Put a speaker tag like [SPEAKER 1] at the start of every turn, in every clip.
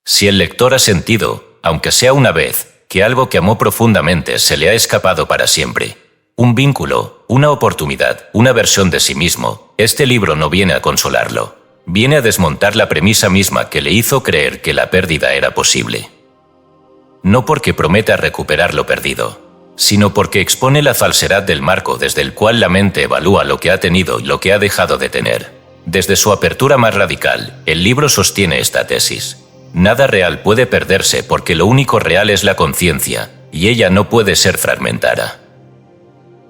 [SPEAKER 1] Si el lector ha sentido, aunque sea una vez, que algo que amó profundamente se le ha escapado para siempre, un vínculo, una oportunidad, una versión de sí mismo, este libro no viene a consolarlo. Viene a desmontar la premisa misma que le hizo creer que la pérdida era posible. No porque prometa recuperar lo perdido, sino porque expone la falsedad del marco desde el cual la mente evalúa lo que ha tenido y lo que ha dejado de tener. Desde su apertura más radical, el libro sostiene esta tesis. Nada real puede perderse porque lo único real es la conciencia, y ella no puede ser fragmentada.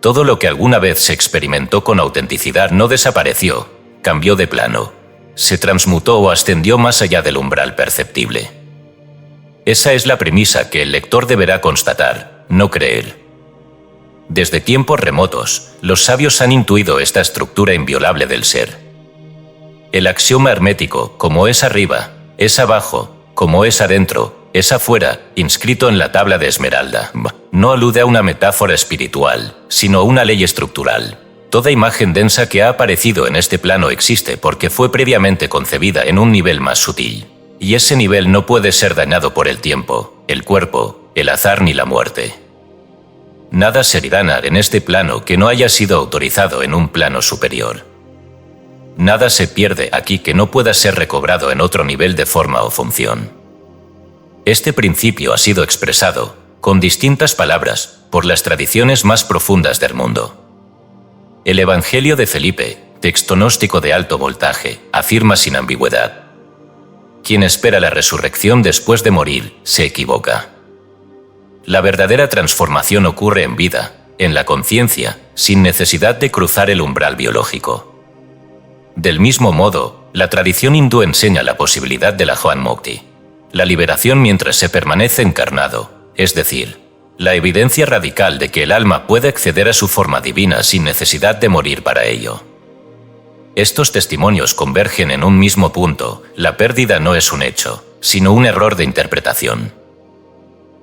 [SPEAKER 1] Todo lo que alguna vez se experimentó con autenticidad no desapareció, cambió de plano, se transmutó o ascendió más allá del umbral perceptible. Esa es la premisa que el lector deberá constatar, no creer. Desde tiempos remotos, los sabios han intuido esta estructura inviolable del ser. El axioma hermético, como es arriba, es abajo, como es adentro, es afuera, inscrito en la tabla de esmeralda, no alude a una metáfora espiritual, sino a una ley estructural. Toda imagen densa que ha aparecido en este plano existe porque fue previamente concebida en un nivel más sutil. Y ese nivel no puede ser dañado por el tiempo, el cuerpo, el azar ni la muerte. Nada se irrana en este plano que no haya sido autorizado en un plano superior. Nada se pierde aquí que no pueda ser recobrado en otro nivel de forma o función. Este principio ha sido expresado, con distintas palabras, por las tradiciones más profundas del mundo. El Evangelio de Felipe, texto gnóstico de alto voltaje, afirma sin ambigüedad: quien espera la resurrección después de morir, se equivoca. La verdadera transformación ocurre en vida, en la conciencia, sin necesidad de cruzar el umbral biológico. Del mismo modo, la tradición hindú enseña la posibilidad de la Jnana Mukti, la liberación mientras se permanece encarnado, es decir, la evidencia radical de que el alma puede acceder a su forma divina sin necesidad de morir para ello. Estos testimonios convergen en un mismo punto: la pérdida no es un hecho, sino un error de interpretación.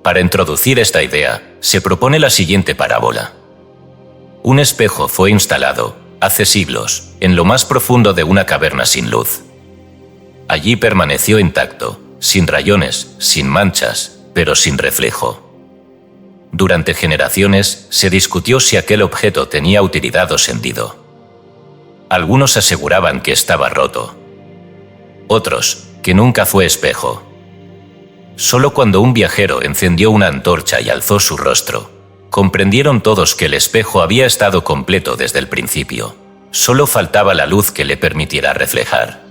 [SPEAKER 1] Para introducir esta idea, se propone la siguiente parábola. Un espejo fue instalado, hace siglos, en lo más profundo de una caverna sin luz. Allí permaneció intacto, sin rayones, sin manchas, pero sin reflejo. Durante generaciones, se discutió si aquel objeto tenía utilidad o sentido. Algunos aseguraban que estaba roto. Otros, que nunca fue espejo. Solo cuando un viajero encendió una antorcha y alzó su rostro, comprendieron todos que el espejo había estado completo desde el principio. Solo faltaba la luz que le permitiera reflejar.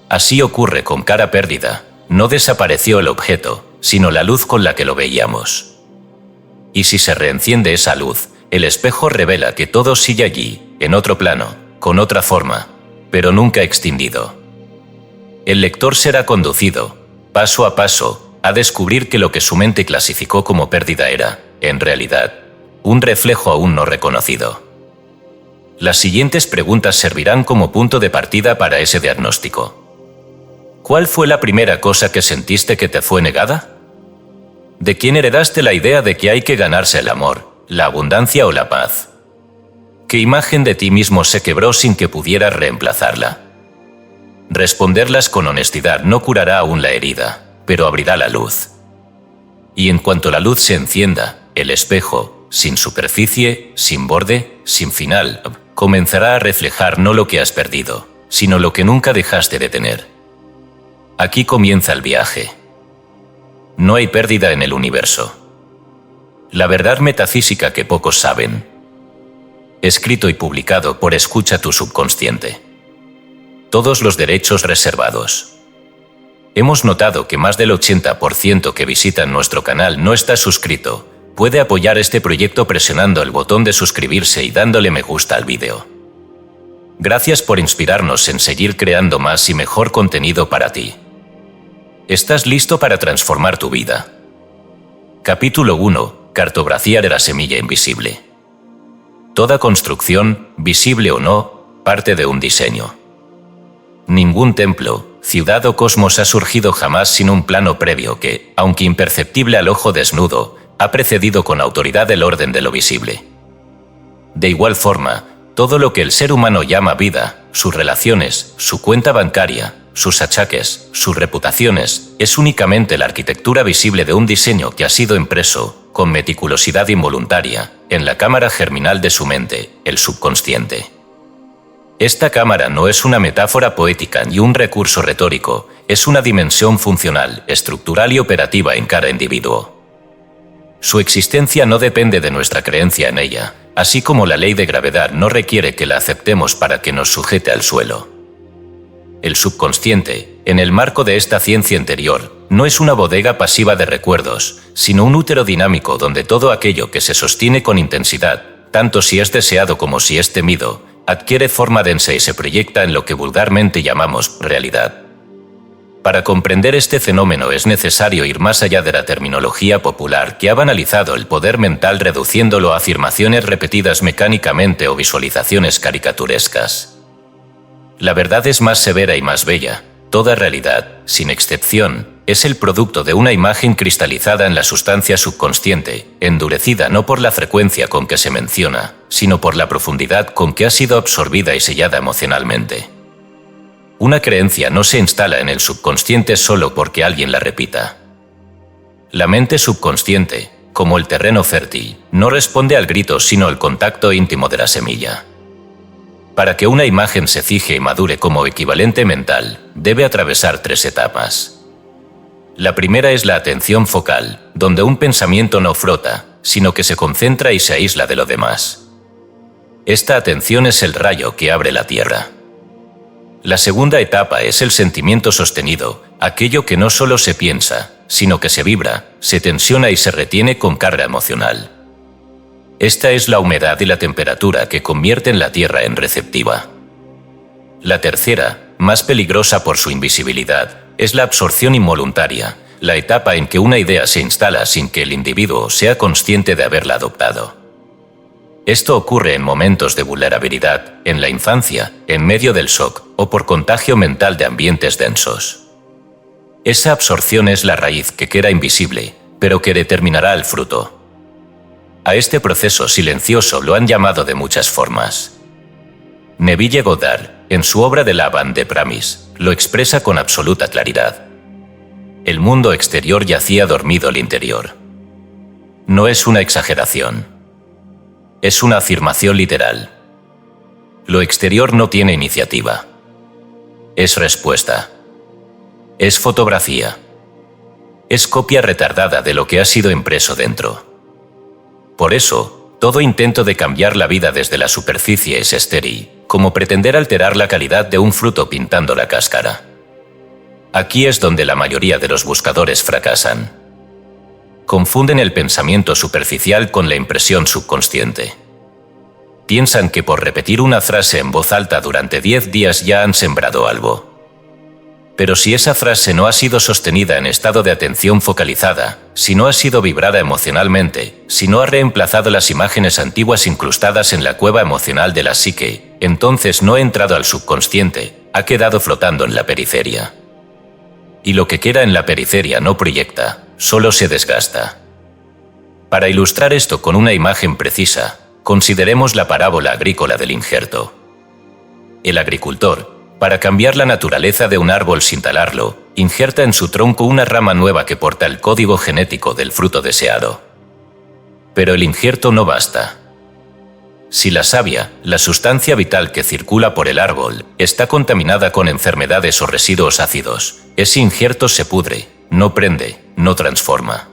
[SPEAKER 1] Así ocurre con cada pérdida. No desapareció el objeto, sino la luz con la que lo veíamos. Y si se reenciende esa luz, el espejo revela que todo sigue allí, en otro plano, con otra forma, pero nunca extinguido. El lector será conducido, paso a paso, a descubrir que lo que su mente clasificó como pérdida era, en realidad, un reflejo aún no reconocido. Las siguientes preguntas servirán como punto de partida para ese diagnóstico. ¿Cuál fue la primera cosa que sentiste que te fue negada? ¿De quién heredaste la idea de que hay que ganarse el amor, la abundancia o la paz? ¿Qué imagen de ti mismo se quebró sin que pudieras reemplazarla? Responderlas con honestidad no curará aún la herida, pero abrirá la luz. Y en cuanto la luz se encienda, el espejo, sin superficie, sin borde, sin final, comenzará a reflejar no lo que has perdido, sino lo que nunca dejaste de tener. Aquí comienza el viaje. No hay pérdida en el universo. La verdad metafísica que pocos saben. Escrito y publicado por Escucha tu subconsciente. Todos los derechos reservados. Hemos notado que más del 80% que visitan nuestro canal no está suscrito. Puede apoyar este proyecto presionando el botón de suscribirse y dándole me gusta al vídeo. Gracias por inspirarnos en seguir creando más y mejor contenido para ti. ¿Estás listo para transformar tu vida? Capítulo 1. Cartografía de la semilla invisible. Toda construcción, visible o no, parte de un diseño. Ningún templo, ciudad o cosmos ha surgido jamás sin un plano previo que, aunque imperceptible al ojo desnudo, ha precedido con autoridad el orden de lo visible. De igual forma, todo lo que el ser humano llama vida, sus relaciones, su cuenta bancaria, sus achaques, sus reputaciones, es únicamente la arquitectura visible de un diseño que ha sido impreso, con meticulosidad involuntaria, en la cámara germinal de su mente, el subconsciente. Esta cámara no es una metáfora poética ni un recurso retórico, es una dimensión funcional, estructural y operativa en cada individuo. Su existencia no depende de nuestra creencia en ella, así como la ley de gravedad no requiere que la aceptemos para que nos sujete al suelo. El subconsciente, en el marco de esta ciencia interior, no es una bodega pasiva de recuerdos, sino un útero dinámico donde todo aquello que se sostiene con intensidad, tanto si es deseado como si es temido, adquiere forma densa y se proyecta en lo que vulgarmente llamamos realidad. Para comprender este fenómeno es necesario ir más allá de la terminología popular que ha banalizado el poder mental reduciéndolo a afirmaciones repetidas mecánicamente o visualizaciones caricaturescas. La verdad es más severa y más bella. Toda realidad, sin excepción, es el producto de una imagen cristalizada en la sustancia subconsciente, endurecida no por la frecuencia con que se menciona, sino por la profundidad con que ha sido absorbida y sellada emocionalmente. Una creencia no se instala en el subconsciente solo porque alguien la repita. La mente subconsciente, como el terreno fértil, no responde al grito sino al contacto íntimo de la semilla. Para que una imagen se fije y madure como equivalente mental, debe atravesar 3 etapas. La primera es la atención focal, donde un pensamiento no frota, sino que se concentra y se aísla de lo demás. Esta atención es el rayo que abre la tierra. La segunda etapa es el sentimiento sostenido, aquello que no solo se piensa, sino que se vibra, se tensiona y se retiene con carga emocional. Esta es la humedad y la temperatura que convierten la tierra en receptiva. La tercera, más peligrosa por su invisibilidad, es la absorción involuntaria, la etapa en que una idea se instala sin que el individuo sea consciente de haberla adoptado. Esto ocurre en momentos de vulnerabilidad, en la infancia, en medio del shock o por contagio mental de ambientes densos. Esa absorción es la raíz que queda invisible, pero que determinará el fruto. A este proceso silencioso lo han llamado de muchas formas. Neville Goddard, en su obra de Laban de Pramis, lo expresa con absoluta claridad. El mundo exterior yacía dormido al interior. No es una exageración. Es una afirmación literal. Lo exterior no tiene iniciativa. Es respuesta. Es fotografía. Es copia retardada de lo que ha sido impreso dentro. Por eso, todo intento de cambiar la vida desde la superficie es estéril, como pretender alterar la calidad de un fruto pintando la cáscara. Aquí es donde la mayoría de los buscadores fracasan. Confunden el pensamiento superficial con la impresión subconsciente. Piensan que por repetir una frase en voz alta durante 10 días ya han sembrado algo. Pero si esa frase no ha sido sostenida en estado de atención focalizada, si no ha sido vibrada emocionalmente, si no ha reemplazado las imágenes antiguas incrustadas en la cueva emocional de la psique, entonces no ha entrado al subconsciente, ha quedado flotando en la periferia. Y lo que queda en la periferia no proyecta, solo se desgasta. Para ilustrar esto con una imagen precisa, consideremos la parábola agrícola del injerto. El agricultor, para cambiar la naturaleza de un árbol sin talarlo, injerta en su tronco una rama nueva que porta el código genético del fruto deseado. Pero el injerto no basta. Si la savia, la sustancia vital que circula por el árbol, está contaminada con enfermedades o residuos ácidos, ese injerto se pudre, no prende, no transforma.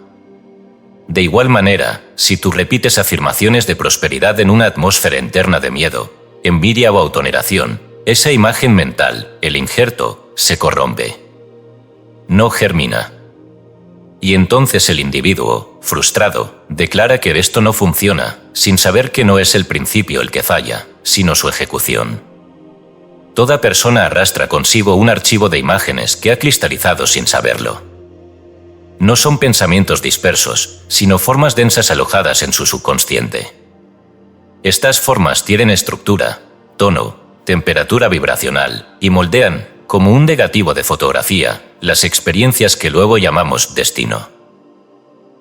[SPEAKER 1] De igual manera, si tú repites afirmaciones de prosperidad en una atmósfera interna de miedo, envidia o autoneración, esa imagen mental, el injerto, se corrompe. No germina. Y entonces el individuo, frustrado, declara que esto no funciona, sin saber que no es el principio el que falla, sino su ejecución. Toda persona arrastra consigo un archivo de imágenes que ha cristalizado sin saberlo. No son pensamientos dispersos, sino formas densas alojadas en su subconsciente. Estas formas tienen estructura, tono, temperatura vibracional, y moldean, como un negativo de fotografía, las experiencias que luego llamamos destino.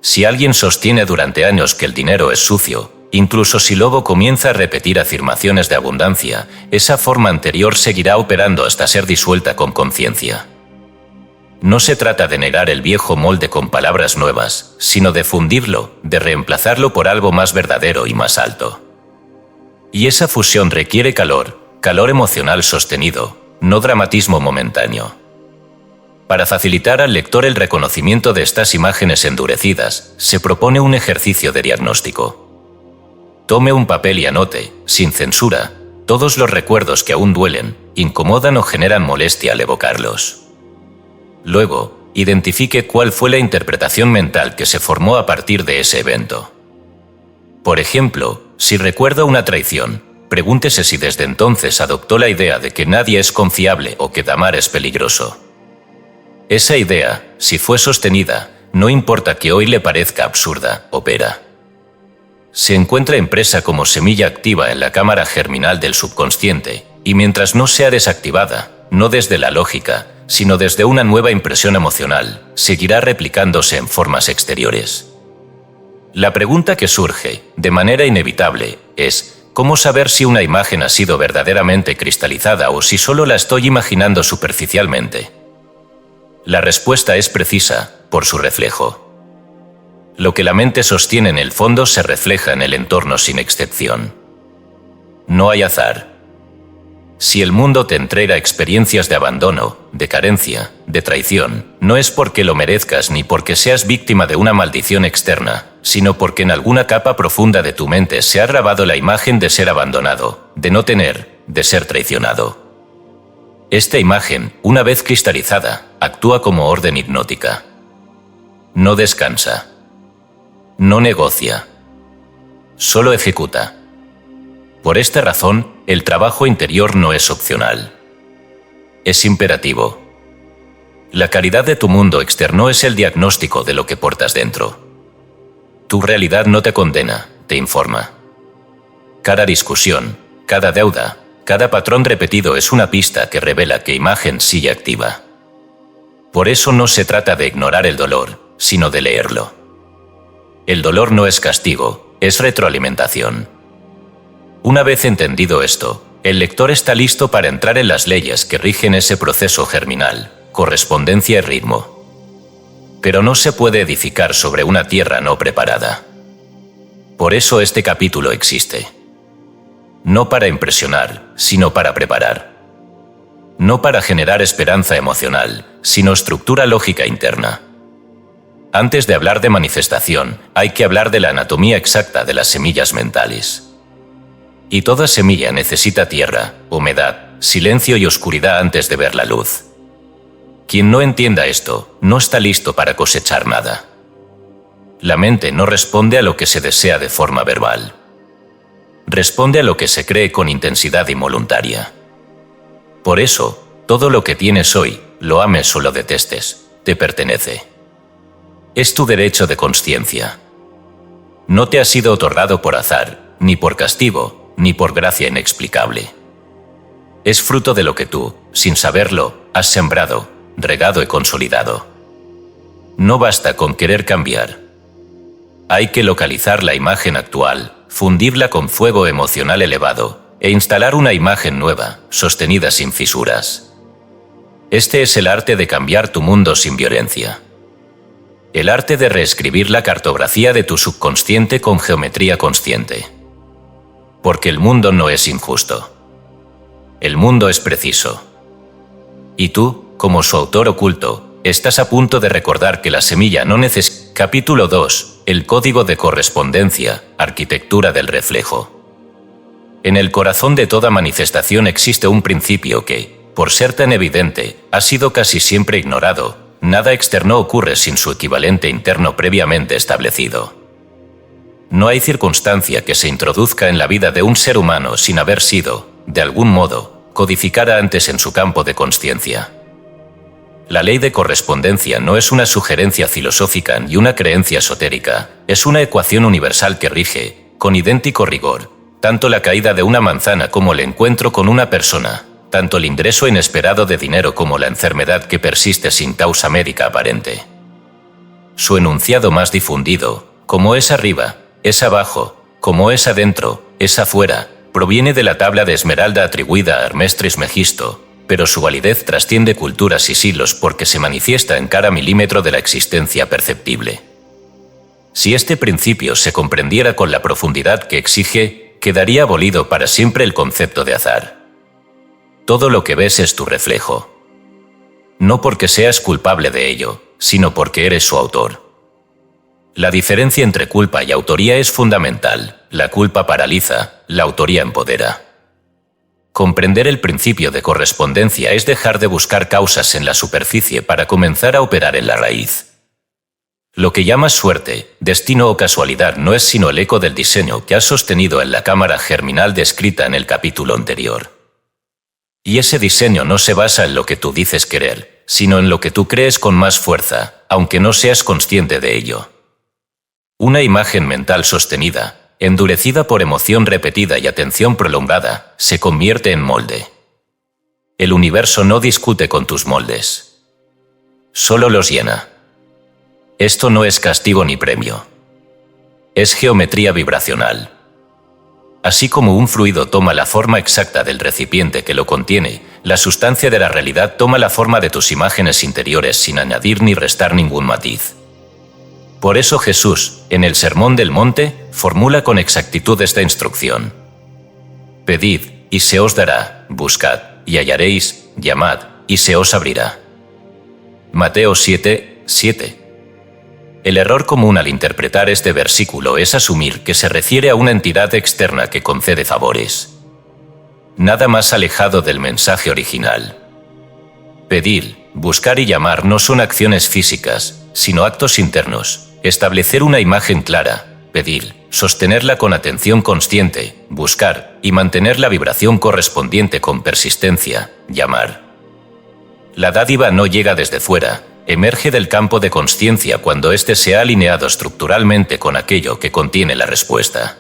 [SPEAKER 1] Si alguien sostiene durante años que el dinero es sucio, Incluso si luego comienza a repetir afirmaciones de abundancia, esa forma anterior seguirá operando hasta ser disuelta con conciencia. No se trata de negar el viejo molde con palabras nuevas, sino de fundirlo, de reemplazarlo por algo más verdadero y más alto. Y esa fusión requiere calor emocional sostenido, no dramatismo momentáneo. Para facilitar al lector el reconocimiento de estas imágenes endurecidas, se propone un ejercicio de diagnóstico. Tome un papel y anote, sin censura, todos los recuerdos que aún duelen, incomodan o generan molestia al evocarlos. Luego, identifique cuál fue la interpretación mental que se formó a partir de ese evento. Por ejemplo, si recuerda una traición, pregúntese si desde entonces adoptó la idea de que nadie es confiable o que amar es peligroso. Esa idea, si fue sostenida, no importa que hoy le parezca absurda, opera. Se encuentra impresa como semilla activa en la cámara germinal del subconsciente, y mientras no sea desactivada, no desde la lógica, sino desde una nueva impresión emocional, seguirá replicándose en formas exteriores. La pregunta que surge, de manera inevitable, es ¿cómo saber si una imagen ha sido verdaderamente cristalizada o si solo la estoy imaginando superficialmente? La respuesta es precisa, por su reflejo. Lo que la mente sostiene en el fondo se refleja en el entorno sin excepción. No hay azar. Si el mundo te entrega experiencias de abandono, de carencia, de traición, no es porque lo merezcas ni porque seas víctima de una maldición externa, sino porque en alguna capa profunda de tu mente se ha grabado la imagen de ser abandonado, de no tener, de ser traicionado. Esta imagen, una vez cristalizada, actúa como orden hipnótica. No descansa. No negocia. Solo ejecuta. Por esta razón, el trabajo interior no es opcional. Es imperativo. La caridad de tu mundo externo es el diagnóstico de lo que portas dentro. Tu realidad no te condena, te informa. Cada discusión, cada deuda, cada patrón repetido es una pista que revela qué imagen sigue activa. Por eso no se trata de ignorar el dolor, sino de leerlo. El dolor no es castigo, es retroalimentación. Una vez entendido esto, el lector está listo para entrar en las leyes que rigen ese proceso germinal, correspondencia y ritmo. Pero no se puede edificar sobre una tierra no preparada. Por eso este capítulo existe. No para impresionar, sino para preparar. No para generar esperanza emocional, sino estructura lógica interna. Antes de hablar de manifestación, hay que hablar de la anatomía exacta de las semillas mentales. Y toda semilla necesita tierra, humedad, silencio y oscuridad antes de ver la luz. Quien no entienda esto, no está listo para cosechar nada. La mente no responde a lo que se desea de forma verbal. Responde a lo que se cree con intensidad involuntaria. Por eso, todo lo que tienes hoy, lo ames o lo detestes, te pertenece. Es tu derecho de consciencia. No te ha sido otorgado por azar, ni por castigo, ni por gracia inexplicable. Es fruto de lo que tú, sin saberlo, has sembrado, regado y consolidado. No basta con querer cambiar. Hay que localizar la imagen actual, fundirla con fuego emocional elevado e instalar una imagen nueva, sostenida sin fisuras. Este es el arte de cambiar tu mundo sin violencia. El arte de reescribir la cartografía de tu subconsciente con geometría consciente. Porque el mundo no es injusto. El mundo es preciso. Y tú, como su autor oculto, estás a punto de recordar que la semilla no necesita. Capítulo 2. El código de correspondencia, arquitectura del reflejo. En el corazón de toda manifestación existe un principio que, por ser tan evidente, ha sido casi siempre ignorado. Nada externo ocurre sin su equivalente interno previamente establecido. No hay circunstancia que se introduzca en la vida de un ser humano sin haber sido, de algún modo, codificada antes en su campo de consciencia. La ley de correspondencia no es una sugerencia filosófica ni una creencia esotérica, es una ecuación universal que rige, con idéntico rigor, tanto la caída de una manzana como el encuentro con una persona, tanto el ingreso inesperado de dinero como la enfermedad que persiste sin causa médica aparente. Su enunciado más difundido, como es arriba, es abajo, como es adentro, es afuera, proviene de la tabla de esmeralda atribuida a Hermes Trismegisto, pero su validez trasciende culturas y siglos porque se manifiesta en cada milímetro de la existencia perceptible. Si este principio se comprendiera con la profundidad que exige, quedaría abolido para siempre el concepto de azar. Todo lo que ves es tu reflejo. No porque seas culpable de ello, sino porque eres su autor. La diferencia entre culpa y autoría es fundamental. La culpa paraliza, la autoría empodera. Comprender el principio de correspondencia es dejar de buscar causas en la superficie para comenzar a operar en la raíz. Lo que llamas suerte, destino o casualidad no es sino el eco del diseño que has sostenido en la cámara germinal descrita en el capítulo anterior. Y ese diseño no se basa en lo que tú dices querer, sino en lo que tú crees con más fuerza, aunque no seas consciente de ello. Una imagen mental sostenida, endurecida por emoción repetida y atención prolongada, se convierte en molde. El universo no discute con tus moldes. Solo los llena. Esto no es castigo ni premio. Es geometría vibracional. Así como un fluido toma la forma exacta del recipiente que lo contiene, la sustancia de la realidad toma la forma de tus imágenes interiores sin añadir ni restar ningún matiz. Por eso Jesús, en el Sermón del Monte, formula con exactitud esta instrucción. Pedid, y se os dará, buscad, y hallaréis, llamad, y se os abrirá. Mateo 7:7. El error común al interpretar este versículo es asumir que se refiere a una entidad externa que concede favores. Nada más alejado del mensaje original. Pedir, buscar y llamar no son acciones físicas, sino actos internos. Establecer una imagen clara, pedir, sostenerla con atención consciente, buscar y mantener la vibración correspondiente con persistencia, llamar. La dádiva no llega desde fuera, emerge del campo de consciencia cuando éste se ha alineado estructuralmente con aquello que contiene la respuesta.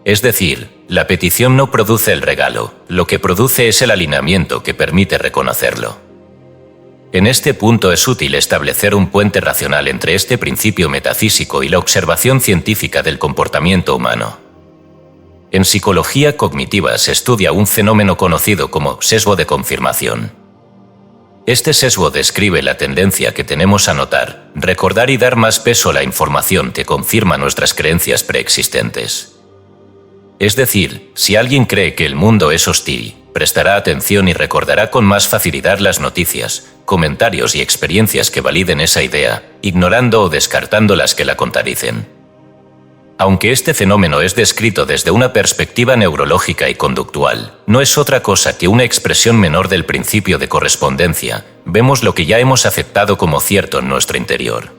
[SPEAKER 1] Es decir, la petición no produce el regalo, lo que produce es el alineamiento que permite reconocerlo. En este punto es útil establecer un puente racional entre este principio metafísico y la observación científica del comportamiento humano. En psicología cognitiva se estudia un fenómeno conocido como sesgo de confirmación. Este sesgo describe la tendencia que tenemos a notar, recordar y dar más peso a la información que confirma nuestras creencias preexistentes. Es decir, si alguien cree que el mundo es hostil, prestará atención y recordará con más facilidad las noticias, comentarios y experiencias que validen esa idea, ignorando o descartando las que la contradicen. Aunque este fenómeno es descrito desde una perspectiva neurológica y conductual, no es otra cosa que una expresión menor del principio de correspondencia, vemos lo que ya hemos aceptado como cierto en nuestro interior.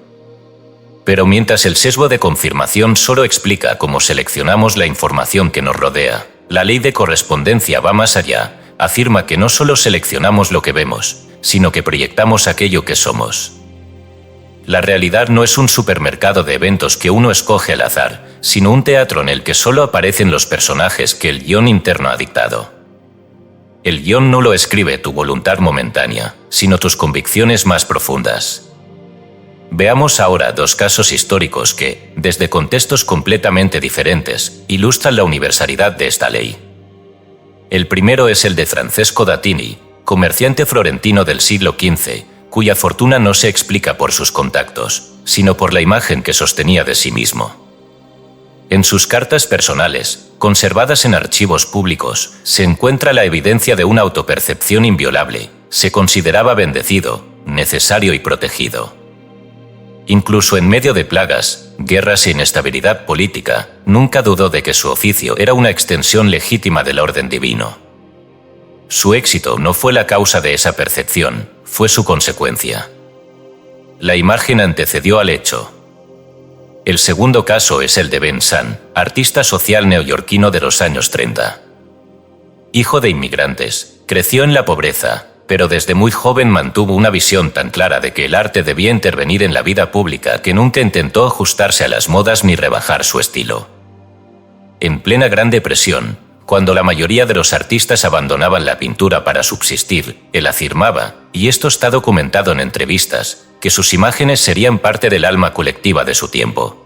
[SPEAKER 1] Pero mientras el sesgo de confirmación solo explica cómo seleccionamos la información que nos rodea, la ley de correspondencia va más allá, afirma que no solo seleccionamos lo que vemos, sino que proyectamos aquello que somos. La realidad no es un supermercado de eventos que uno escoge al azar, sino un teatro en el que solo aparecen los personajes que el guión interno ha dictado. El guión no lo escribe tu voluntad momentánea, sino tus convicciones más profundas. Veamos ahora dos casos históricos que, desde contextos completamente diferentes, ilustran la universalidad de esta ley. El primero es el de Francesco d'Attini, comerciante florentino del siglo XV, cuya fortuna no se explica por sus contactos, sino por la imagen que sostenía de sí mismo. En sus cartas personales, conservadas en archivos públicos, se encuentra la evidencia de una autopercepción inviolable. Se consideraba bendecido, necesario y protegido. Incluso en medio de plagas, guerras e inestabilidad política, nunca dudó de que su oficio era una extensión legítima del orden divino. Su éxito no fue la causa de esa percepción, fue su consecuencia. La imagen antecedió al hecho. El segundo caso es el de Ben Shahn, artista social neoyorquino de los años 30. Hijo de inmigrantes, creció en la pobreza, pero desde muy joven mantuvo una visión tan clara de que el arte debía intervenir en la vida pública que nunca intentó ajustarse a las modas ni rebajar su estilo. En plena Gran Depresión, cuando la mayoría de los artistas abandonaban la pintura para subsistir, él afirmaba, y esto está documentado en entrevistas, que sus imágenes serían parte del alma colectiva de su tiempo.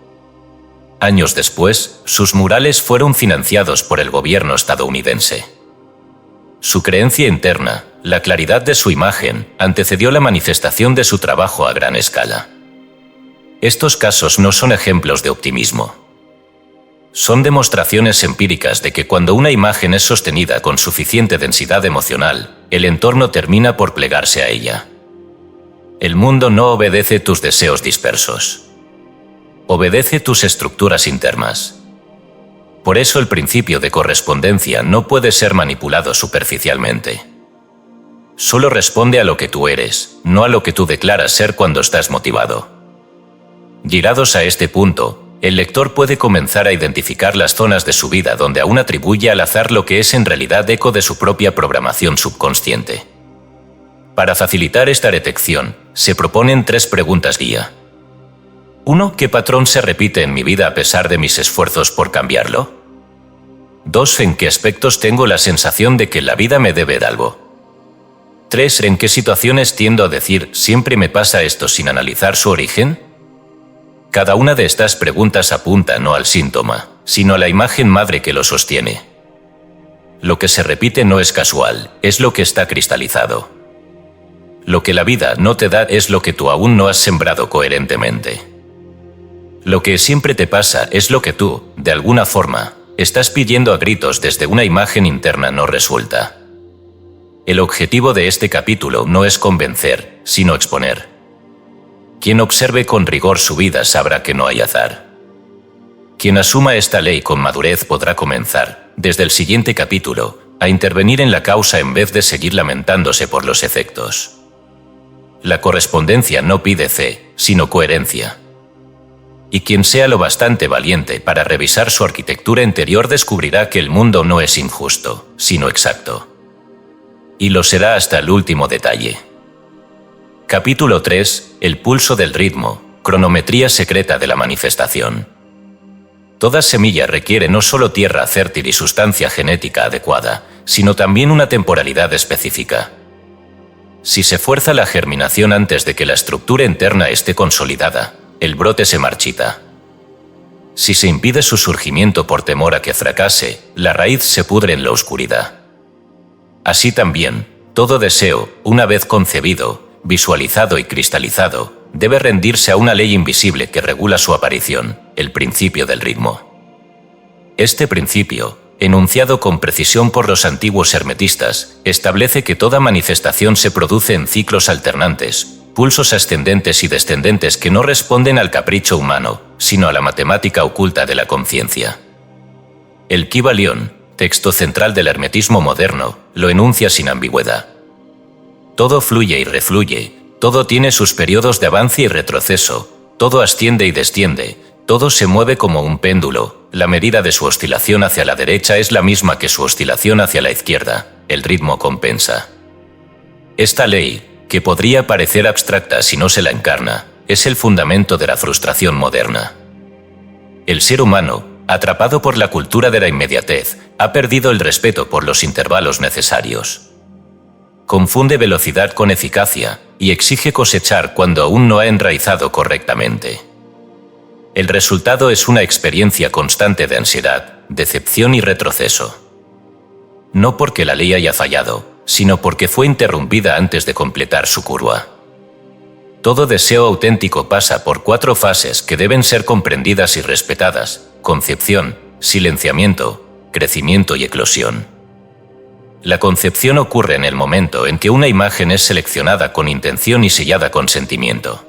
[SPEAKER 1] años después, sus murales fueron financiados por el gobierno estadounidense. Su creencia interna, la claridad de su imagen, antecedió la manifestación de su trabajo a gran escala. Estos casos no son ejemplos de optimismo. Son demostraciones empíricas de que cuando una imagen es sostenida con suficiente densidad emocional, el entorno termina por plegarse a ella. El mundo no obedece tus deseos dispersos. Obedece tus estructuras internas. Por eso el principio de correspondencia no puede ser manipulado superficialmente. Solo responde a lo que tú eres, no a lo que tú declaras ser cuando estás motivado. Llegados a este punto, el lector puede comenzar a identificar las zonas de su vida donde aún atribuye al azar lo que es en realidad eco de su propia programación subconsciente. Para facilitar esta detección, se proponen 3 preguntas guía. 1. ¿Qué patrón se repite en mi vida a pesar de mis esfuerzos por cambiarlo? 2. ¿En qué aspectos tengo la sensación de que la vida me debe algo? 3. ¿En qué situaciones tiendo a decir siempre me pasa esto sin analizar su origen? Cada una de estas preguntas apunta no al síntoma, sino a la imagen madre que lo sostiene. Lo que se repite no es casual, es lo que está cristalizado. Lo que la vida no te da es lo que tú aún no has sembrado coherentemente. Lo que siempre te pasa es lo que tú, de alguna forma, estás pidiendo a gritos desde una imagen interna no resuelta. El objetivo de este capítulo no es convencer, sino exponer. Quien observe con rigor su vida sabrá que no hay azar. Quien asuma esta ley con madurez podrá comenzar, desde el siguiente capítulo, a intervenir en la causa en vez de seguir lamentándose por los efectos. La correspondencia no pide fe, sino coherencia. Y quien sea lo bastante valiente para revisar su arquitectura interior descubrirá que el mundo no es injusto, sino exacto. Y lo será hasta el último detalle. Capítulo 3. El pulso del ritmo, cronometría secreta de la manifestación. Toda semilla requiere no solo tierra fértil y sustancia genética adecuada, sino también una temporalidad específica. Si se fuerza la germinación antes de que la estructura interna esté consolidada, el brote se marchita. Si se impide su surgimiento por temor a que fracase, la raíz se pudre en la oscuridad. Así también, todo deseo, una vez concebido, visualizado y cristalizado, debe rendirse a una ley invisible que regula su aparición, el principio del ritmo. Este principio, enunciado con precisión por los antiguos hermetistas, establece que toda manifestación se produce en ciclos alternantes, pulsos ascendentes y descendentes que no responden al capricho humano, sino a la matemática oculta de la conciencia. El Kybalión, texto central del hermetismo moderno, lo enuncia sin ambigüedad. Todo fluye y refluye, todo tiene sus periodos de avance y retroceso, todo asciende y desciende, todo se mueve como un péndulo, la medida de su oscilación hacia la derecha es la misma que su oscilación hacia la izquierda, el ritmo compensa. Esta ley, que podría parecer abstracta si no se la encarna, es el fundamento de la frustración moderna. El ser humano, atrapado por la cultura de la inmediatez, ha perdido el respeto por los intervalos necesarios. Confunde velocidad con eficacia y exige cosechar cuando aún no ha enraizado correctamente. El resultado es una experiencia constante de ansiedad, decepción y retroceso. No porque la ley haya fallado, sino porque fue interrumpida antes de completar su curva. Todo deseo auténtico pasa por 4 fases que deben ser comprendidas y respetadas: concepción, silenciamiento, crecimiento y eclosión. La concepción ocurre en el momento en que una imagen es seleccionada con intención y sellada con sentimiento.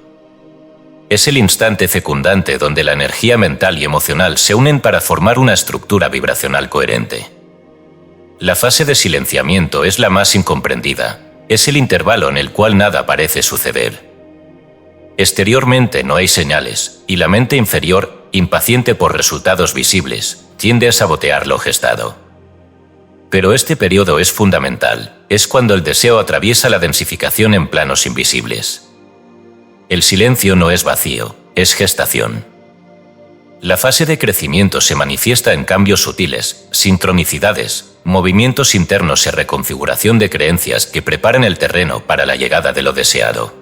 [SPEAKER 1] Es el instante fecundante donde la energía mental y emocional se unen para formar una estructura vibracional coherente. La fase de silenciamiento es la más incomprendida, es el intervalo en el cual nada parece suceder. Exteriormente no hay señales, y la mente inferior, impaciente por resultados visibles, tiende a sabotear lo gestado. Pero este periodo es fundamental, es cuando el deseo atraviesa la densificación en planos invisibles. El silencio no es vacío, es gestación. La fase de crecimiento se manifiesta en cambios sutiles, sincronicidades, movimientos internos y reconfiguración de creencias que preparan el terreno para la llegada de lo deseado.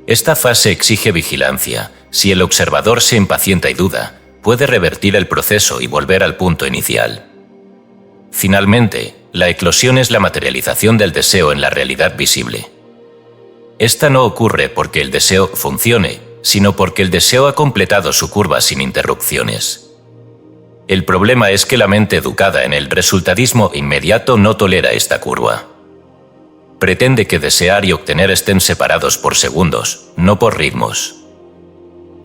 [SPEAKER 1] Esta fase exige vigilancia. Si el observador se impacienta y duda, puede revertir el proceso y volver al punto inicial. Finalmente, la eclosión es la materialización del deseo en la realidad visible. Esta no ocurre porque el deseo funcione, sino porque el deseo ha completado su curva sin interrupciones. El problema es que la mente educada en el resultadismo inmediato no tolera esta curva. Pretende que desear y obtener estén separados por segundos, no por ritmos.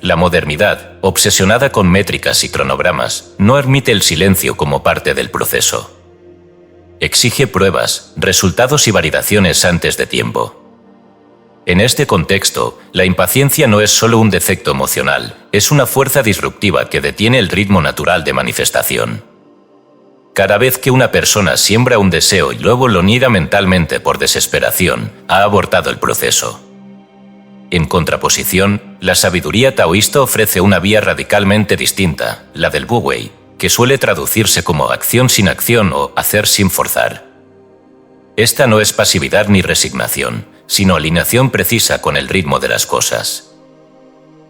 [SPEAKER 1] La modernidad, obsesionada con métricas y cronogramas, no admite el silencio como parte del proceso. Exige pruebas, resultados y validaciones antes de tiempo. En este contexto, la impaciencia no es solo un defecto emocional, es una fuerza disruptiva que detiene el ritmo natural de manifestación. Cada vez que una persona siembra un deseo y luego lo niega mentalmente por desesperación, ha abortado el proceso. En contraposición, la sabiduría taoísta ofrece una vía radicalmente distinta, la del Wu Wei, que suele traducirse como acción sin acción o hacer sin forzar. Esta no es pasividad ni resignación, sino alineación precisa con el ritmo de las cosas.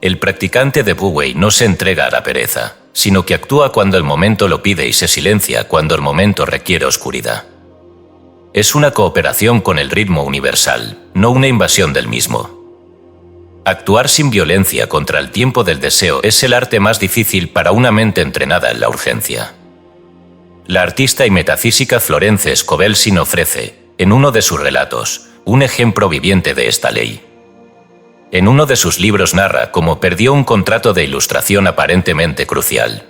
[SPEAKER 1] El practicante de Wu Wei no se entrega a la pereza, sino que actúa cuando el momento lo pide y se silencia cuando el momento requiere oscuridad. Es una cooperación con el ritmo universal, no una invasión del mismo. Actuar sin violencia contra el tiempo del deseo es el arte más difícil para una mente entrenada en la urgencia. La artista y metafísica Florence Scovelsin ofrece, en uno de sus relatos, un ejemplo viviente de esta ley. En uno de sus libros narra cómo perdió un contrato de ilustración aparentemente crucial.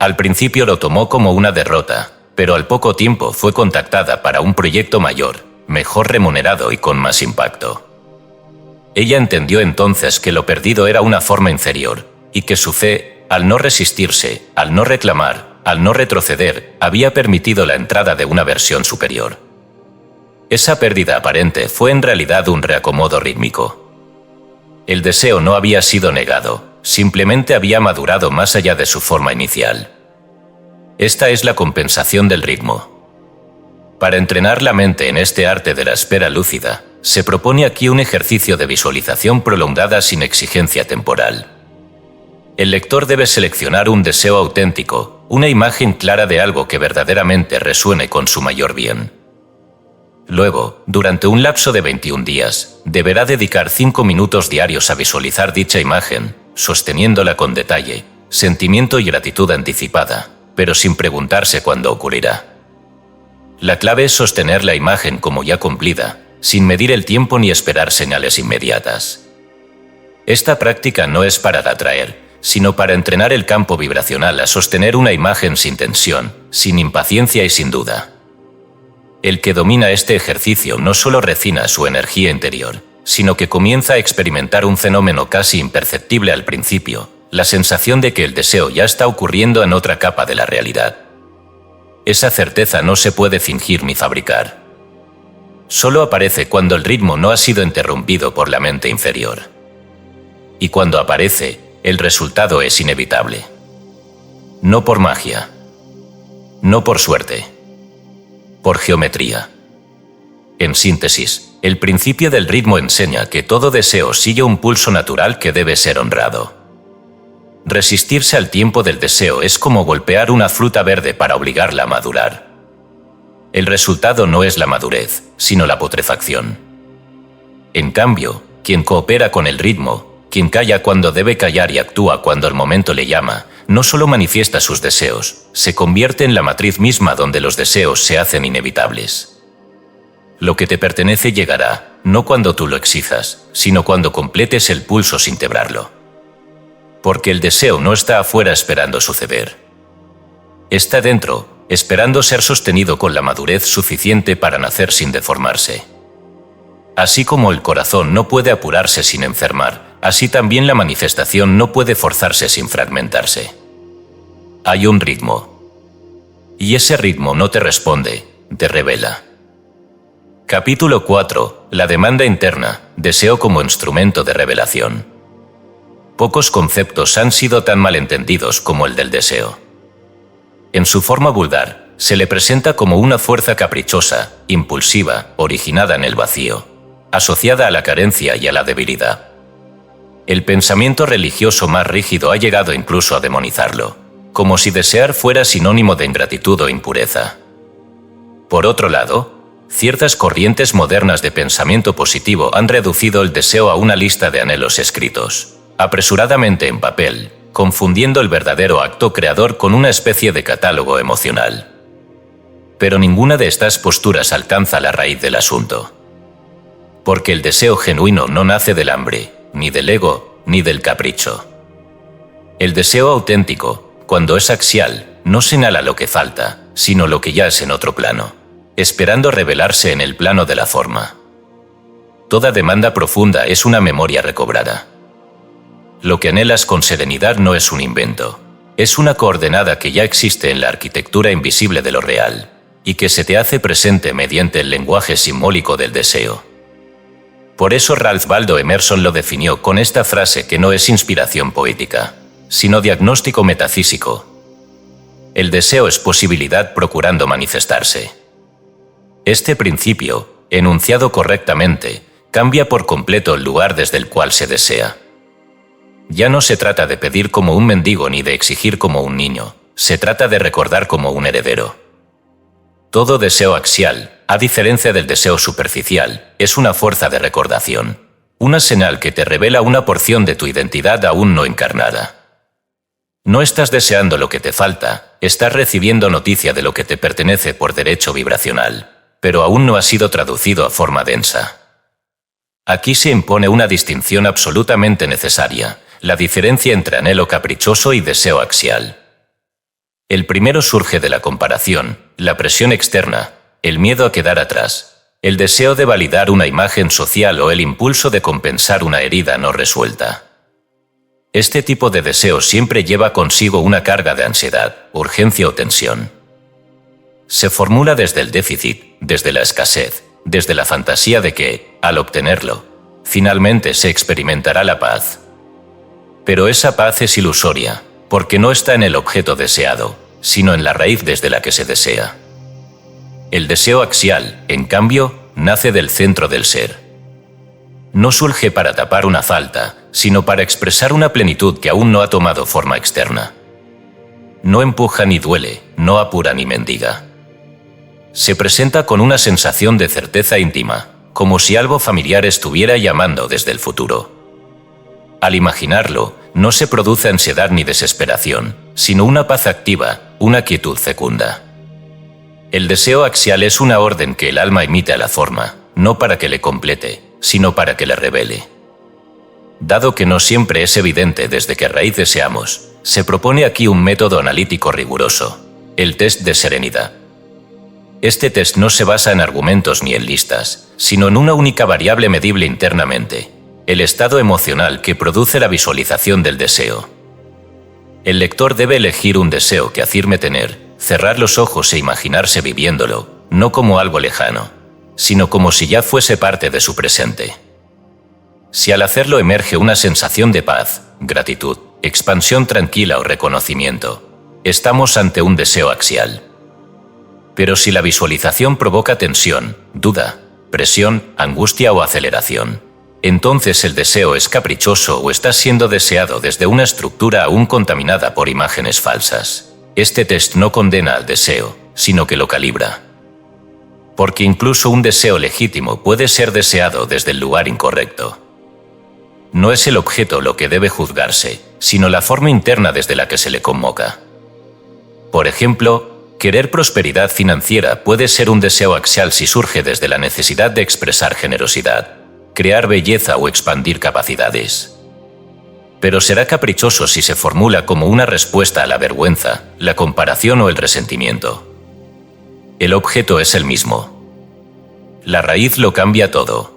[SPEAKER 1] Al principio lo tomó como una derrota, pero al poco tiempo fue contactada para un proyecto mayor, mejor remunerado y con más impacto. Ella entendió entonces que lo perdido era una forma inferior, y que su fe, al no resistirse, al no reclamar, al no retroceder, había permitido la entrada de una versión superior. Esa pérdida aparente fue en realidad un reacomodo rítmico. El deseo no había sido negado, simplemente había madurado más allá de su forma inicial. Esta es la compensación del ritmo. Para entrenar la mente en este arte de la espera lúcida, se propone aquí un ejercicio de visualización prolongada sin exigencia temporal. El lector debe seleccionar un deseo auténtico, una imagen clara de algo que verdaderamente resuene con su mayor bien. Luego, durante un lapso de 21 días, deberá dedicar 5 minutos diarios a visualizar dicha imagen, sosteniéndola con detalle, sentimiento y gratitud anticipada, pero sin preguntarse cuándo ocurrirá. La clave es sostener la imagen como ya cumplida, sin medir el tiempo ni esperar señales inmediatas. Esta práctica no es para atraer, sino para entrenar el campo vibracional a sostener una imagen sin tensión, sin impaciencia y sin duda. El que domina este ejercicio no solo refina su energía interior, sino que comienza a experimentar un fenómeno casi imperceptible al principio, la sensación de que el deseo ya está ocurriendo en otra capa de la realidad. Esa certeza no se puede fingir ni fabricar. Solo aparece cuando el ritmo no ha sido interrumpido por la mente inferior. Y cuando aparece, el resultado es inevitable. No por magia. No por suerte. Por geometría. En síntesis, el principio del ritmo enseña que todo deseo sigue un pulso natural que debe ser honrado. Resistirse al tiempo del deseo es como golpear una fruta verde para obligarla a madurar. El resultado no es la madurez, sino la putrefacción. En cambio, quien coopera con el ritmo, quien calla cuando debe callar y actúa cuando el momento le llama, no solo manifiesta sus deseos, se convierte en la matriz misma donde los deseos se hacen inevitables. Lo que te pertenece llegará, no cuando tú lo exijas, sino cuando completes el pulso sin quebrarlo. Porque el deseo no está afuera esperando suceder. Está dentro, esperando ser sostenido con la madurez suficiente para nacer sin deformarse. Así como el corazón no puede apurarse sin enfermar, así también la manifestación no puede forzarse sin fragmentarse. Hay un ritmo. Y ese ritmo no te responde, te revela. Capítulo 4. La demanda interna, deseo como instrumento de revelación. Pocos conceptos han sido tan malentendidos como el del deseo. En su forma vulgar, se le presenta como una fuerza caprichosa, impulsiva, originada en el vacío, asociada a la carencia y a la debilidad. El pensamiento religioso más rígido ha llegado incluso a demonizarlo, como si desear fuera sinónimo de ingratitud o impureza. Por otro lado, ciertas corrientes modernas de pensamiento positivo han reducido el deseo a una lista de anhelos escritos, apresuradamente en papel, confundiendo el verdadero acto creador con una especie de catálogo emocional. Pero ninguna de estas posturas alcanza la raíz del asunto. Porque el deseo genuino no nace del hambre, ni del ego, ni del capricho. El deseo auténtico, cuando es axial, no señala lo que falta, sino lo que ya es en otro plano, esperando revelarse en el plano de la forma. Toda demanda profunda es una memoria recobrada. Lo que anhelas con serenidad no es un invento, es una coordenada que ya existe en la arquitectura invisible de lo real, y que se te hace presente mediante el lenguaje simbólico del deseo. Por eso Ralph Waldo Emerson lo definió con esta frase que no es inspiración poética, sino diagnóstico metafísico. El deseo es posibilidad procurando manifestarse. Este principio, enunciado correctamente, cambia por completo el lugar desde el cual se desea. Ya no se trata de pedir como un mendigo ni de exigir como un niño, se trata de recordar como un heredero. Todo deseo axial, a diferencia del deseo superficial, es una fuerza de recordación, una señal que te revela una porción de tu identidad aún no encarnada. No estás deseando lo que te falta, estás recibiendo noticia de lo que te pertenece por derecho vibracional, pero aún no ha sido traducido a forma densa. Aquí se impone una distinción absolutamente necesaria, la diferencia entre anhelo caprichoso y deseo axial. El primero surge de la comparación, la presión externa, el miedo a quedar atrás, el deseo de validar una imagen social o el impulso de compensar una herida no resuelta. Este tipo de deseo siempre lleva consigo una carga de ansiedad, urgencia o tensión. Se formula desde el déficit, desde la escasez, desde la fantasía de que, al obtenerlo, finalmente se experimentará la paz. Pero esa paz es ilusoria, porque no está en el objeto deseado, sino en la raíz desde la que se desea. El deseo axial, en cambio, nace del centro del ser. No surge para tapar una falta, sino para expresar una plenitud que aún no ha tomado forma externa. No empuja ni duele, no apura ni mendiga. Se presenta con una sensación de certeza íntima, como si algo familiar estuviera llamando desde el futuro. Al imaginarlo, no se produce ansiedad ni desesperación, sino una paz activa, una quietud fecunda. El deseo axial es una orden que el alma emite a la forma, no para que le complete, sino para que le revele. Dado que no siempre es evidente desde qué raíz deseamos, se propone aquí un método analítico riguroso, el test de serenidad. Este test no se basa en argumentos ni en listas, sino en una única variable medible internamente, el estado emocional que produce la visualización del deseo. El lector debe elegir un deseo que afirme tener, cerrar los ojos e imaginarse viviéndolo, no como algo lejano, sino como si ya fuese parte de su presente. Si al hacerlo emerge una sensación de paz, gratitud, expansión tranquila o reconocimiento, estamos ante un deseo axial. Pero si la visualización provoca tensión, duda, presión, angustia o aceleración, entonces el deseo es caprichoso o está siendo deseado desde una estructura aún contaminada por imágenes falsas. Este test no condena al deseo, sino que lo calibra. Porque incluso un deseo legítimo puede ser deseado desde el lugar incorrecto. No es el objeto lo que debe juzgarse, sino la forma interna desde la que se le convoca. Por ejemplo, querer prosperidad financiera puede ser un deseo axial si surge desde la necesidad de expresar generosidad, crear belleza o expandir capacidades. Pero será caprichoso si se formula como una respuesta a la vergüenza, la comparación o el resentimiento. El objeto es el mismo. La raíz lo cambia todo.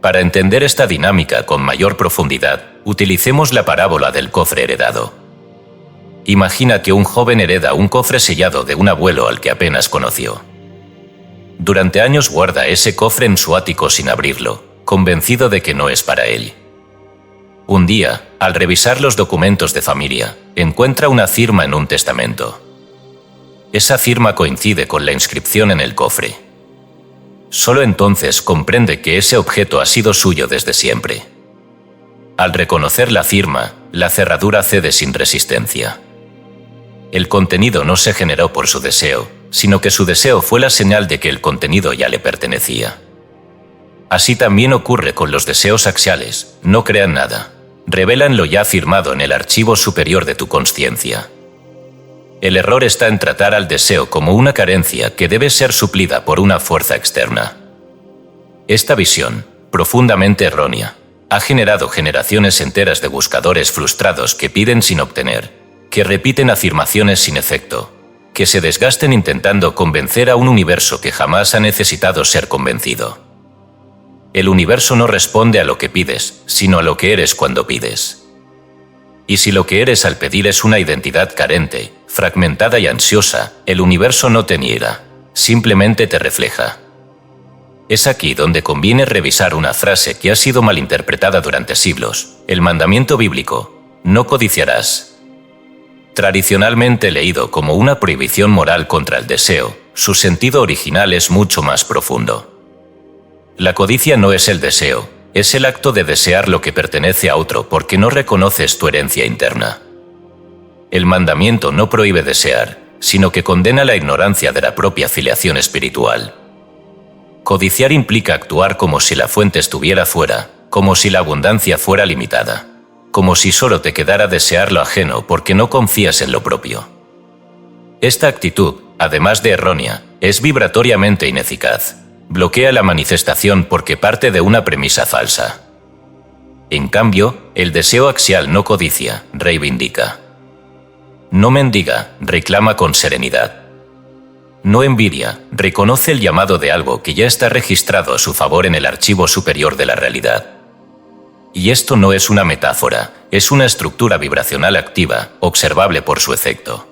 [SPEAKER 1] Para entender esta dinámica con mayor profundidad, utilicemos la parábola del cofre heredado. Imagina que un joven hereda un cofre sellado de un abuelo al que apenas conoció. Durante años guarda ese cofre en su ático sin abrirlo, convencido de que no es para él. Un día, al revisar los documentos de familia, encuentra una firma en un testamento. Esa firma coincide con la inscripción en el cofre. Solo entonces comprende que ese objeto ha sido suyo desde siempre. Al reconocer la firma, la cerradura cede sin resistencia. El contenido no se generó por su deseo, sino que su deseo fue la señal de que el contenido ya le pertenecía. Así también ocurre con los deseos axiales, no crean nada, revelan lo ya firmado en el archivo superior de tu consciencia. El error está en tratar al deseo como una carencia que debe ser suplida por una fuerza externa. Esta visión, profundamente errónea, ha generado generaciones enteras de buscadores frustrados que piden sin obtener, que repiten afirmaciones sin efecto, que se desgasten intentando convencer a un universo que jamás ha necesitado ser convencido. El universo no responde a lo que pides, sino a lo que eres cuando pides. Y si lo que eres al pedir es una identidad carente, fragmentada y ansiosa, el universo no te niega, simplemente te refleja. Es aquí donde conviene revisar una frase que ha sido malinterpretada durante siglos, el mandamiento bíblico, no codiciarás. Tradicionalmente leído como una prohibición moral contra el deseo, su sentido original es mucho más profundo. La codicia no es el deseo, es el acto de desear lo que pertenece a otro porque no reconoces tu herencia interna. El mandamiento no prohíbe desear, sino que condena la ignorancia de la propia filiación espiritual. Codiciar implica actuar como si la fuente estuviera fuera, como si la abundancia fuera limitada, como si solo te quedara desear lo ajeno porque no confías en lo propio. Esta actitud, además de errónea, es vibratoriamente ineficaz. Bloquea la manifestación porque parte de una premisa falsa. En cambio, el deseo axial no codicia, reivindica. No mendiga, reclama con serenidad. No envidia, reconoce el llamado de algo que ya está registrado a su favor en el archivo superior de la realidad. Y esto no es una metáfora, es una estructura vibracional activa, observable por su efecto.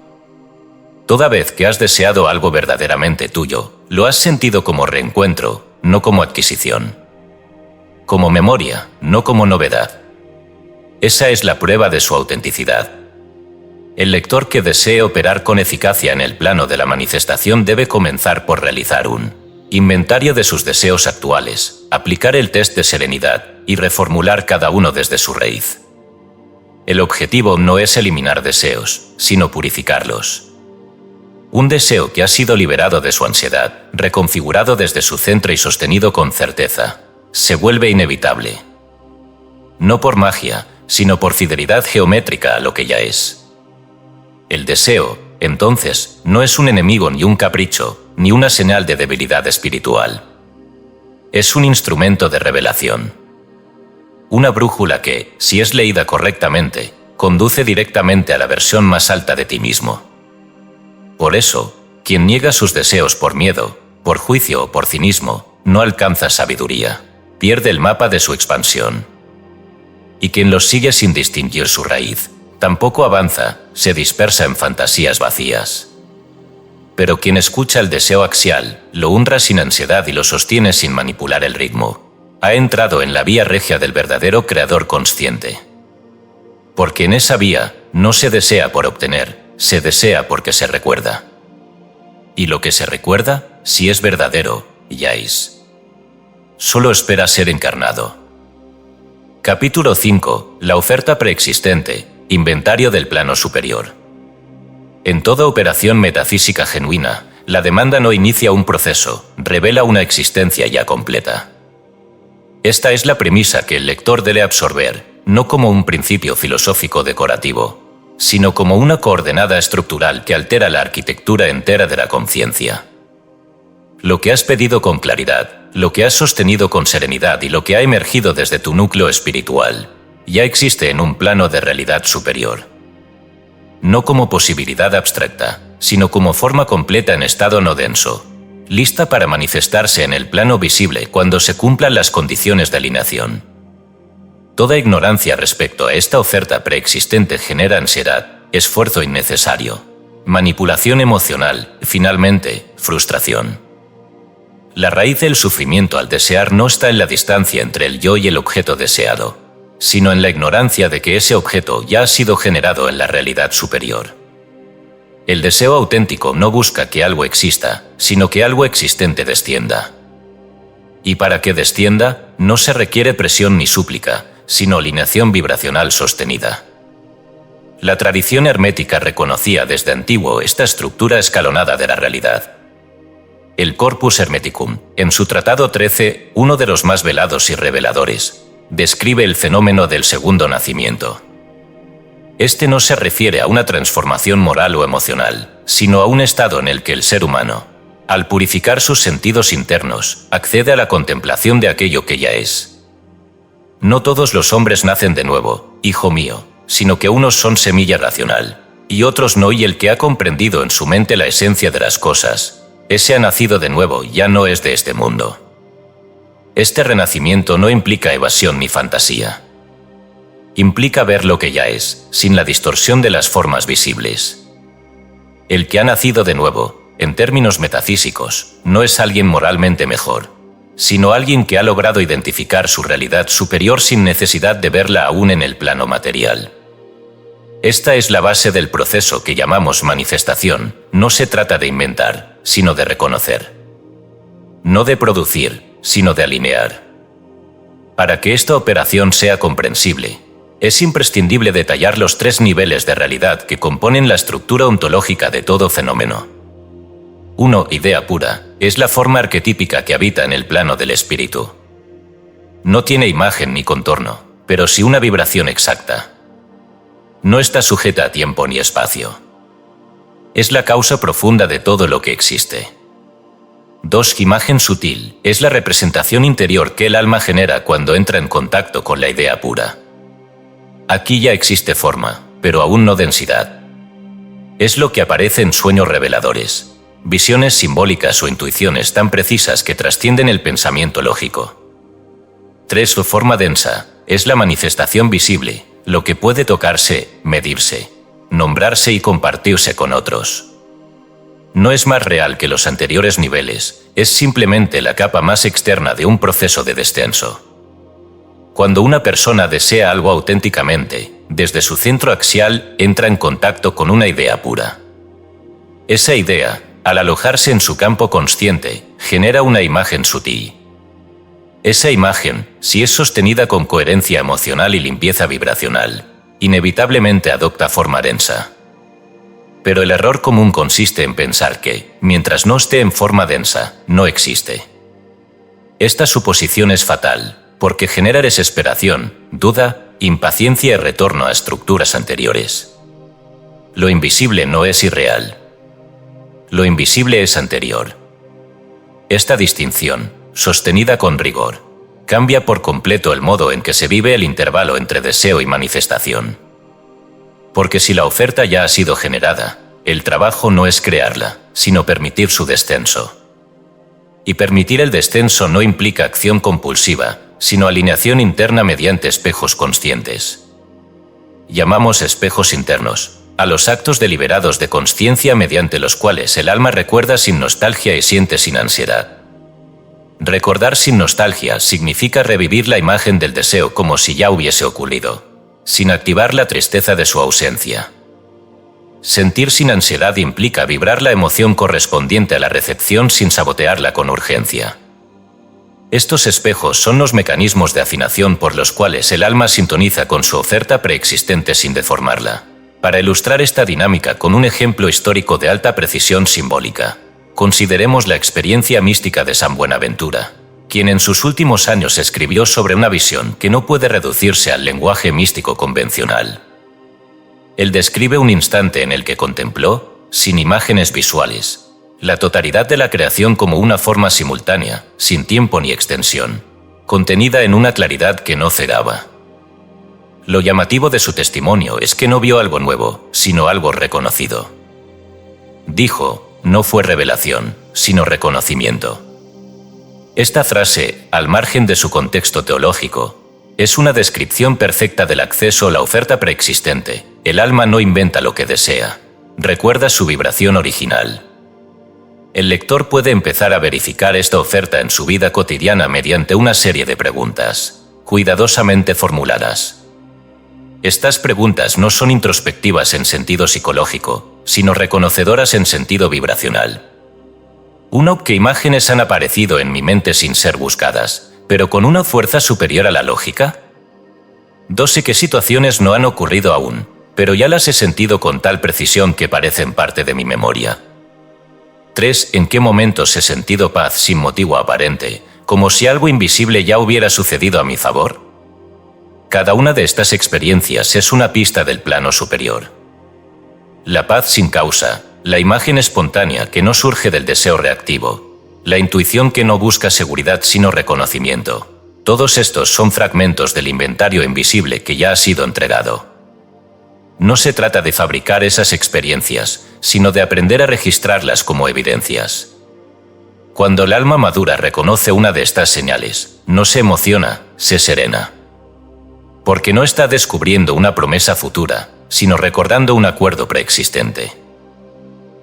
[SPEAKER 1] Toda vez que has deseado algo verdaderamente tuyo, lo has sentido como reencuentro, no como adquisición. Como memoria, no como novedad. Esa es la prueba de su autenticidad. El lector que desee operar con eficacia en el plano de la manifestación debe comenzar por realizar un inventario de sus deseos actuales, aplicar el test de serenidad y reformular cada uno desde su raíz. El objetivo no es eliminar deseos, sino purificarlos. Un deseo que ha sido liberado de su ansiedad, reconfigurado desde su centro y sostenido con certeza, se vuelve inevitable. No por magia, sino por fidelidad geométrica a lo que ya es. El deseo, entonces, no es un enemigo ni un capricho, ni una señal de debilidad espiritual. Es un instrumento de revelación. Una brújula que, si es leída correctamente, conduce directamente a la versión más alta de ti mismo. Por eso, quien niega sus deseos por miedo, por juicio o por cinismo, no alcanza sabiduría, pierde el mapa de su expansión. Y quien los sigue sin distinguir su raíz, tampoco avanza, se dispersa en fantasías vacías. Pero quien escucha el deseo axial, lo honra sin ansiedad y lo sostiene sin manipular el ritmo, ha entrado en la vía regia del verdadero creador consciente. Porque en esa vía no se desea por obtener, se desea porque se recuerda. Y lo que se recuerda, si es verdadero, ya es. Solo espera ser encarnado. Capítulo 5. La oferta preexistente. Inventario del plano superior. En toda operación metafísica genuina, la demanda no inicia un proceso, revela una existencia ya completa. Esta es la premisa que el lector debe absorber, no como un principio filosófico decorativo, sino como una coordenada estructural que altera la arquitectura entera de la conciencia. Lo que has pedido con claridad, lo que has sostenido con serenidad y lo que ha emergido desde tu núcleo espiritual, ya existe en un plano de realidad superior. No como posibilidad abstracta, sino como forma completa en estado no denso, lista para manifestarse en el plano visible cuando se cumplan las condiciones de alineación. Toda ignorancia respecto a esta oferta preexistente genera ansiedad, esfuerzo innecesario, manipulación emocional, finalmente, frustración. La raíz del sufrimiento al desear no está en la distancia entre el yo y el objeto deseado, sino en la ignorancia de que ese objeto ya ha sido generado en la realidad superior. El deseo auténtico no busca que algo exista, sino que algo existente descienda. Y para que descienda, no se requiere presión ni súplica, sino alineación vibracional sostenida. La tradición hermética reconocía desde antiguo esta estructura escalonada de la realidad. El Corpus Hermeticum, en su Tratado 13, uno de los más velados y reveladores, describe el fenómeno del segundo nacimiento. Este no se refiere a una transformación moral o emocional, sino a un estado en el que el ser humano, al purificar sus sentidos internos, accede a la contemplación de aquello que ya es. No todos los hombres nacen de nuevo, hijo mío, sino que unos son semilla racional, y otros no, y el que ha comprendido en su mente la esencia de las cosas, ese ha nacido de nuevo, ya no es de este mundo. Este renacimiento no implica evasión ni fantasía. Implica ver lo que ya es, sin la distorsión de las formas visibles. El que ha nacido de nuevo, en términos metafísicos, no es alguien moralmente mejor, sino alguien que ha logrado identificar su realidad superior sin necesidad de verla aún en el plano material. Esta es la base del proceso que llamamos manifestación. No se trata de inventar, sino de reconocer. No de producir, sino de alinear. Para que esta operación sea comprensible, es imprescindible detallar los 3 niveles de realidad que componen la estructura ontológica de todo fenómeno. 1. Idea pura, es la forma arquetípica que habita en el plano del espíritu. No tiene imagen ni contorno, pero sí una vibración exacta. No está sujeta a tiempo ni espacio. Es la causa profunda de todo lo que existe. 2. Imagen sutil, es la representación interior que el alma genera cuando entra en contacto con la idea pura. Aquí ya existe forma, pero aún no densidad. Es lo que aparece en sueños reveladores, visiones simbólicas o intuiciones tan precisas que trascienden el pensamiento lógico. 3. Su forma densa, es la manifestación visible, lo que puede tocarse, medirse, nombrarse y compartirse con otros. No es más real que los anteriores niveles, es simplemente la capa más externa de un proceso de descenso. Cuando una persona desea algo auténticamente, desde su centro axial entra en contacto con una idea pura. Esa idea, al alojarse en su campo consciente, genera una imagen sutil. Esa imagen, si es sostenida con coherencia emocional y limpieza vibracional, inevitablemente adopta forma densa. Pero el error común consiste en pensar que, mientras no esté en forma densa, no existe. Esta suposición es fatal, porque genera desesperación, duda, impaciencia y retorno a estructuras anteriores. Lo invisible no es irreal. Lo invisible es anterior. Esta distinción, sostenida con rigor, cambia por completo el modo en que se vive el intervalo entre deseo y manifestación. Porque si la oferta ya ha sido generada, el trabajo no es crearla, sino permitir su descenso. Y permitir el descenso no implica acción compulsiva, sino alineación interna mediante espejos conscientes. Llamamos espejos internos a los actos deliberados de consciencia mediante los cuales el alma recuerda sin nostalgia y siente sin ansiedad. Recordar sin nostalgia significa revivir la imagen del deseo como si ya hubiese ocurrido, sin activar la tristeza de su ausencia. Sentir sin ansiedad implica vibrar la emoción correspondiente a la recepción sin sabotearla con urgencia. Estos espejos son los mecanismos de afinación por los cuales el alma sintoniza con su oferta preexistente sin deformarla. Para ilustrar esta dinámica con un ejemplo histórico de alta precisión simbólica, consideremos la experiencia mística de San Buenaventura, quien en sus últimos años escribió sobre una visión que no puede reducirse al lenguaje místico convencional. Él describe un instante en el que contempló, sin imágenes visuales, la totalidad de la creación como una forma simultánea, sin tiempo ni extensión, contenida en una claridad que no cegaba. Lo llamativo de su testimonio es que no vio algo nuevo, sino algo reconocido. Dijo, no fue revelación, sino reconocimiento. Esta frase, al margen de su contexto teológico, es una descripción perfecta del acceso a la oferta preexistente. El alma no inventa lo que desea, recuerda su vibración original. El lector puede empezar a verificar esta oferta en su vida cotidiana mediante una serie de preguntas, cuidadosamente formuladas. Estas preguntas no son introspectivas en sentido psicológico, sino reconocedoras en sentido vibracional. ¿Qué imágenes han aparecido en mi mente sin ser buscadas, pero con una fuerza superior a la lógica? 2. Sé qué situaciones no han ocurrido aún, pero ya las he sentido con tal precisión que parecen parte de mi memoria. 3. ¿En qué momentos he sentido paz sin motivo aparente, como si algo invisible ya hubiera sucedido a mi favor? Cada una de estas experiencias es una pista del plano superior. La paz sin causa, la imagen espontánea que no surge del deseo reactivo, la intuición que no busca seguridad sino reconocimiento. Todos estos son fragmentos del inventario invisible que ya ha sido entregado. No se trata de fabricar esas experiencias, sino de aprender a registrarlas como evidencias. Cuando el alma madura reconoce una de estas señales, no se emociona, se serena. Porque no está descubriendo una promesa futura, sino recordando un acuerdo preexistente.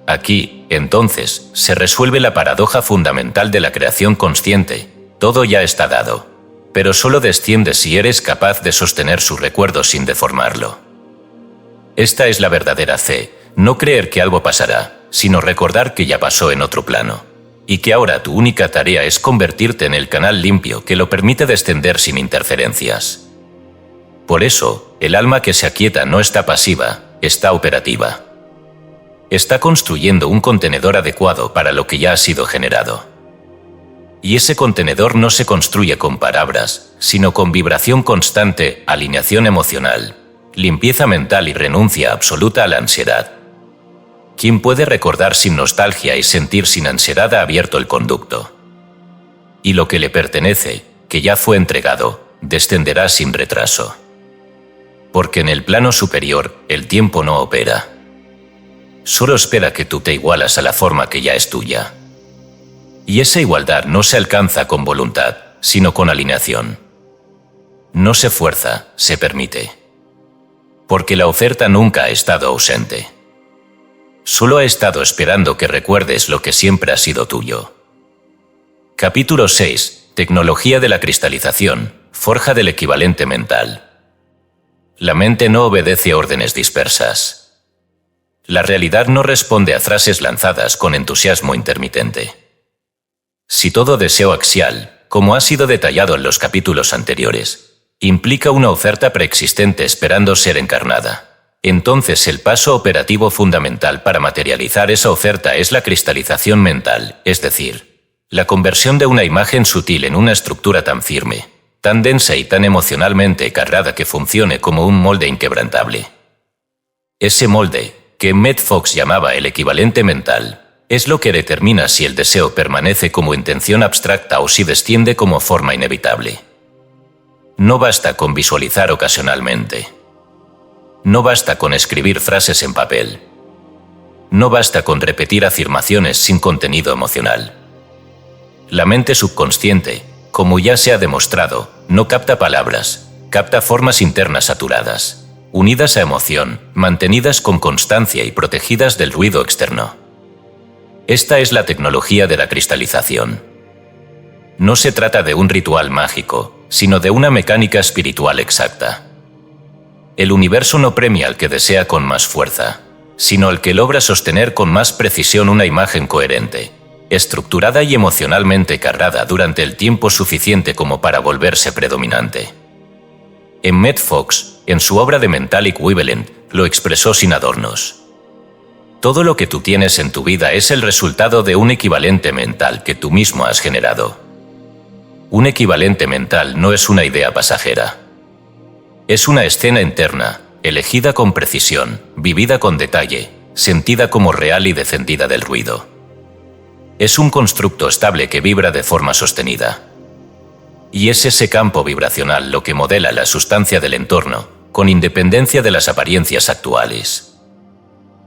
[SPEAKER 1] Aquí, entonces, se resuelve la paradoja fundamental de la creación consciente. Todo ya está dado, pero solo desciende si eres capaz de sostener su recuerdo sin deformarlo. Esta es la verdadera fe, no creer que algo pasará, sino recordar que ya pasó en otro plano, y que ahora tu única tarea es convertirte en el canal limpio que lo permite descender sin interferencias. Por eso, el alma que se aquieta no está pasiva, está operativa. Está construyendo un contenedor adecuado para lo que ya ha sido generado. Y ese contenedor no se construye con palabras, sino con vibración constante, alineación emocional, limpieza mental y renuncia absoluta a la ansiedad. ¿Quién puede recordar sin nostalgia y sentir sin ansiedad ha abierto el conducto? Y lo que le pertenece, que ya fue entregado, descenderá sin retraso. Porque en el plano superior, el tiempo no opera. Solo espera que tú te igualas a la forma que ya es tuya. Y esa igualdad no se alcanza con voluntad, sino con alineación. No se fuerza, se permite. Porque la oferta nunca ha estado ausente. Solo ha estado esperando que recuerdes lo que siempre ha sido tuyo. Capítulo 6. Tecnología de la cristalización, forja del equivalente mental. La mente no obedece órdenes dispersas. La realidad no responde a frases lanzadas con entusiasmo intermitente. Si todo deseo axial, como ha sido detallado en los capítulos anteriores, implica una oferta preexistente esperando ser encarnada, entonces el paso operativo fundamental para materializar esa oferta es la cristalización mental, es decir, la conversión de una imagen sutil en una estructura tan firme, tan densa y tan emocionalmente cargada que funcione como un molde inquebrantable. Ese molde, que Matt Fox llamaba el equivalente mental, es lo que determina si el deseo permanece como intención abstracta o si desciende como forma inevitable. No basta con visualizar ocasionalmente. No basta con escribir frases en papel. No basta con repetir afirmaciones sin contenido emocional. La mente subconsciente, como ya se ha demostrado, no capta palabras, capta formas internas saturadas, unidas a emoción, mantenidas con constancia y protegidas del ruido externo. Esta es la tecnología de la cristalización. No se trata de un ritual mágico, sino de una mecánica espiritual exacta. El universo no premia al que desea con más fuerza, sino al que logra sostener con más precisión una imagen coherente, estructurada y emocionalmente cargada durante el tiempo suficiente como para volverse predominante. Matt Fox, en su obra de Mental Equivalent, lo expresó sin adornos. Todo lo que tú tienes en tu vida es el resultado de un equivalente mental que tú mismo has generado. Un equivalente mental no es una idea pasajera. Es una escena interna, elegida con precisión, vivida con detalle, sentida como real y defendida del ruido. Es un constructo estable que vibra de forma sostenida. Y es ese campo vibracional lo que modela la sustancia del entorno, con independencia de las apariencias actuales.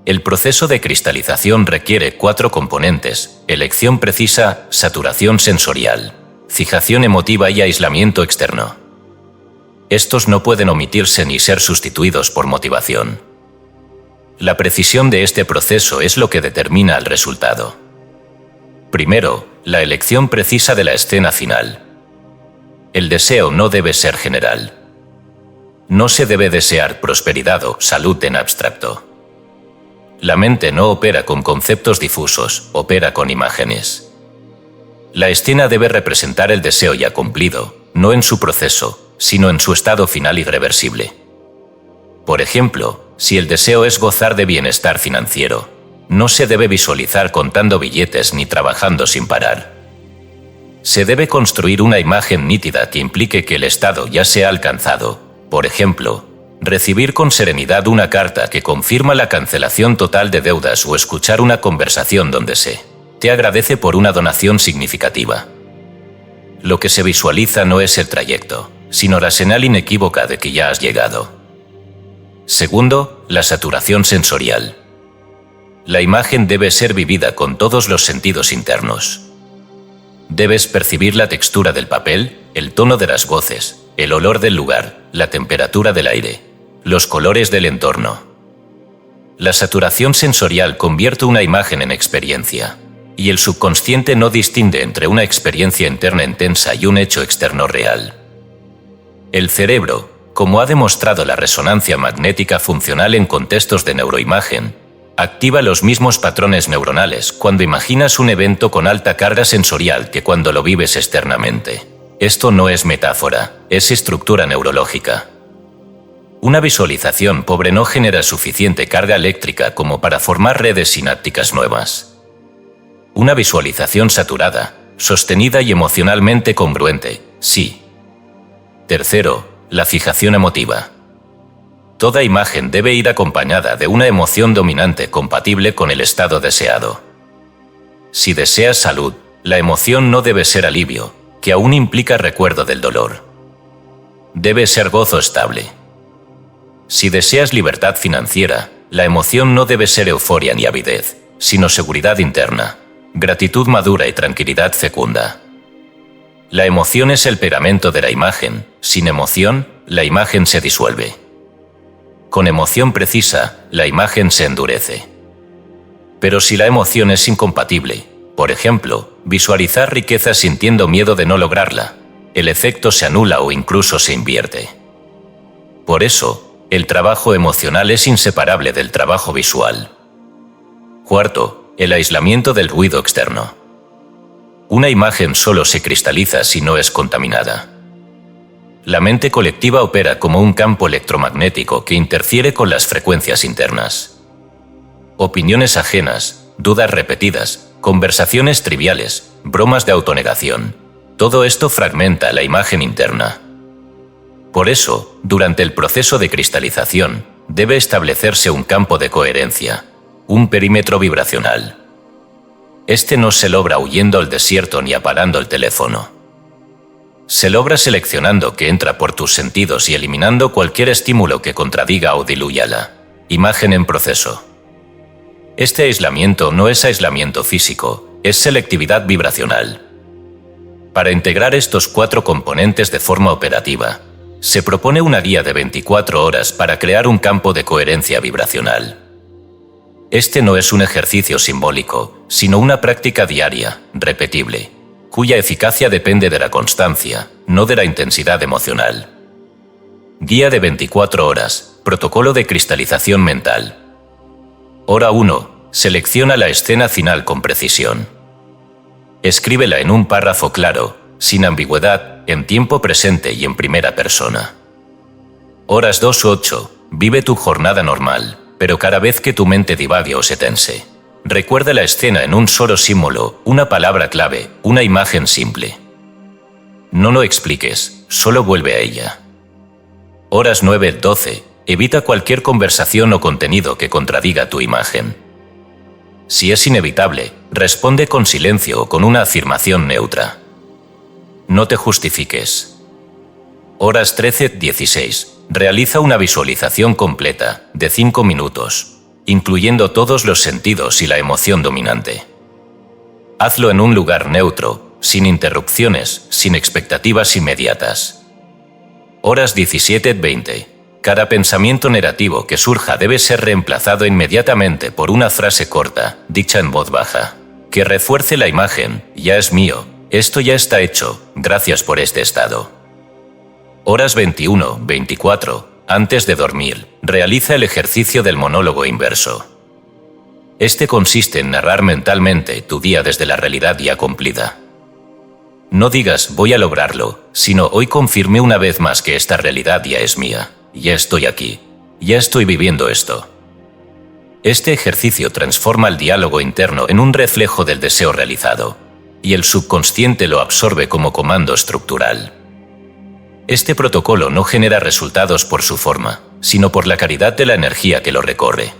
[SPEAKER 1] El proceso de cristalización requiere 4 componentes: elección precisa, saturación sensorial, fijación emotiva y aislamiento externo. Estos no pueden omitirse ni ser sustituidos por motivación. La precisión de este proceso es lo que determina el resultado. Primero, la elección precisa de la escena final. El deseo no debe ser general. No se debe desear prosperidad o salud en abstracto. La mente no opera con conceptos difusos, opera con imágenes. La escena debe representar el deseo ya cumplido, no en su proceso, sino en su estado final irreversible. Por ejemplo, si el deseo es gozar de bienestar financiero, no se debe visualizar contando billetes ni trabajando sin parar. Se debe construir una imagen nítida que implique que el estado ya se ha alcanzado. Por ejemplo, recibir con serenidad una carta que confirma la cancelación total de deudas o escuchar una conversación donde se te agradece por una donación significativa. Lo que se visualiza no es el trayecto, sino la señal inequívoca de que ya has llegado. Segundo, la saturación sensorial. La imagen debe ser vivida con todos los sentidos internos. Debes percibir la textura del papel, el tono de las voces, el olor del lugar, la temperatura del aire, los colores del entorno. La saturación sensorial convierte una imagen en experiencia, y el subconsciente no distingue entre una experiencia interna intensa y un hecho externo real. El cerebro, como ha demostrado la resonancia magnética funcional en contextos de neuroimagen, activa los mismos patrones neuronales cuando imaginas un evento con alta carga sensorial que cuando lo vives externamente. Esto no es metáfora, es estructura neurológica. Una visualización pobre no genera suficiente carga eléctrica como para formar redes sinápticas nuevas. Una visualización saturada, sostenida y emocionalmente congruente, sí. Tercero, la fijación emotiva. Toda imagen debe ir acompañada de una emoción dominante compatible con el estado deseado. Si deseas salud, la emoción no debe ser alivio, que aún implica recuerdo del dolor. Debe ser gozo estable. Si deseas libertad financiera, la emoción no debe ser euforia ni avidez, sino seguridad interna, gratitud madura y tranquilidad fecunda. La emoción es el pegamento de la imagen. Sin emoción, la imagen se disuelve. Con emoción precisa, la imagen se endurece. Pero si la emoción es incompatible, por ejemplo, visualizar riqueza sintiendo miedo de no lograrla, el efecto se anula o incluso se invierte. Por eso, el trabajo emocional es inseparable del trabajo visual. Cuarto, el aislamiento del ruido externo. Una imagen solo se cristaliza si no es contaminada. La mente colectiva opera como un campo electromagnético que interfiere con las frecuencias internas. Opiniones ajenas, dudas repetidas, conversaciones triviales, bromas de autonegación. Todo esto fragmenta la imagen interna. Por eso, durante el proceso de cristalización, debe establecerse un campo de coherencia, un perímetro vibracional. Este no se logra huyendo al desierto ni apagando el teléfono. Se logra seleccionando qué entra por tus sentidos y eliminando cualquier estímulo que contradiga o diluya la imagen en proceso. Este aislamiento no es aislamiento físico, es selectividad vibracional. Para integrar estos 4 componentes de forma operativa, se propone una guía de 24 horas para crear un campo de coherencia vibracional. Este no es un ejercicio simbólico, sino una práctica diaria, repetible, cuya eficacia depende de la constancia, no de la intensidad emocional. Guía de 24 horas, protocolo de cristalización mental. Hora 1. Selecciona la escena final con precisión. Escríbela en un párrafo claro, sin ambigüedad, en tiempo presente y en primera persona. Horas 2-8. Vive tu jornada normal, pero cada vez que tu mente divague o se tense, recuerda la escena en un solo símbolo, una palabra clave, una imagen simple. No lo expliques, solo vuelve a ella. Horas 9-12. Evita cualquier conversación o contenido que contradiga tu imagen. Si es inevitable, responde con silencio o con una afirmación neutra. No te justifiques. Horas 13-16. Realiza una visualización completa, de 5 minutos, incluyendo todos los sentidos y la emoción dominante. Hazlo en un lugar neutro, sin interrupciones, sin expectativas inmediatas. Horas 17-20. Cada pensamiento negativo que surja debe ser reemplazado inmediatamente por una frase corta, dicha en voz baja, que refuerce la imagen: ya es mío, esto ya está hecho, gracias por este estado. Horas 21-24. Antes de dormir, realiza el ejercicio del monólogo inverso. Este consiste en narrar mentalmente tu día desde la realidad ya cumplida. No digas voy a lograrlo, sino hoy confirmé una vez más que esta realidad ya es mía. Ya estoy aquí. Ya estoy viviendo esto. Este ejercicio transforma el diálogo interno en un reflejo del deseo realizado, y el subconsciente lo absorbe como comando estructural. Este protocolo no genera resultados por su forma, sino por la calidad de la energía que lo recorre.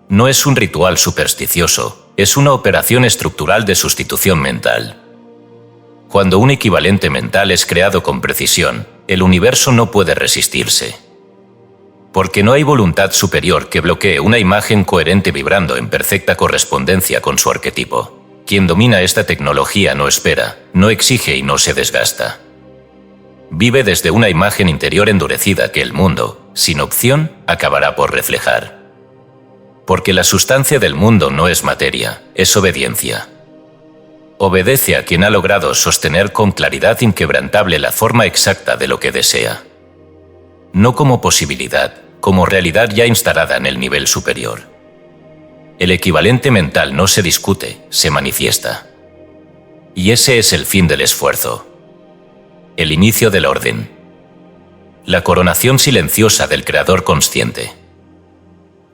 [SPEAKER 1] No es un ritual supersticioso, es una operación estructural de sustitución mental. Cuando un equivalente mental es creado con precisión, el universo no puede resistirse. Porque no hay voluntad superior que bloquee una imagen coherente vibrando en perfecta correspondencia con su arquetipo. Quien domina esta tecnología no espera, no exige y no se desgasta. Vive desde una imagen interior endurecida que el mundo, sin opción, acabará por reflejar. Porque la sustancia del mundo no es materia, es obediencia. Obedece a quien ha logrado sostener con claridad inquebrantable la forma exacta de lo que desea. No como posibilidad, como realidad ya instalada en el nivel superior. El equivalente mental no se discute, se manifiesta. Y ese es el fin del esfuerzo. El inicio del orden. La coronación silenciosa del creador consciente.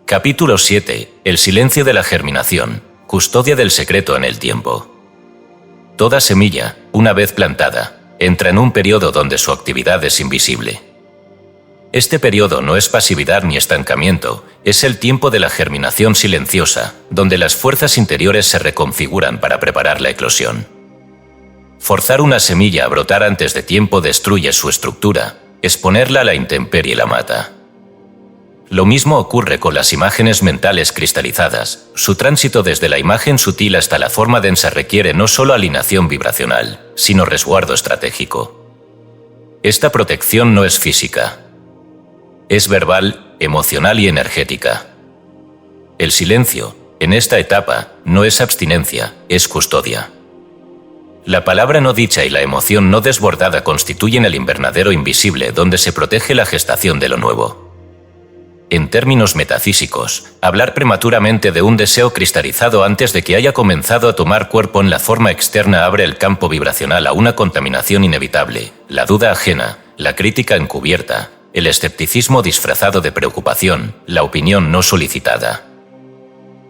[SPEAKER 1] Capítulo 7. El silencio de la germinación, custodia del secreto en el tiempo. Toda semilla, una vez plantada, entra en un periodo donde su actividad es invisible. Este periodo no es pasividad ni estancamiento, es el tiempo de la germinación silenciosa, donde las fuerzas interiores se reconfiguran para preparar la eclosión. Forzar una semilla a brotar antes de tiempo destruye su estructura, exponerla a la intemperie la mata. Lo mismo ocurre con las imágenes mentales cristalizadas. Su tránsito desde la imagen sutil hasta la forma densa requiere no solo alineación vibracional, sino resguardo estratégico. Esta protección no es física. Es verbal, emocional y energética. El silencio, en esta etapa, no es abstinencia, es custodia. La palabra no dicha y la emoción no desbordada constituyen el invernadero invisible donde se protege la gestación de lo nuevo. En términos metafísicos, hablar prematuramente de un deseo cristalizado antes de que haya comenzado a tomar cuerpo en la forma externa abre el campo vibracional a una contaminación inevitable, la duda ajena, la crítica encubierta, el escepticismo disfrazado de preocupación, la opinión no solicitada.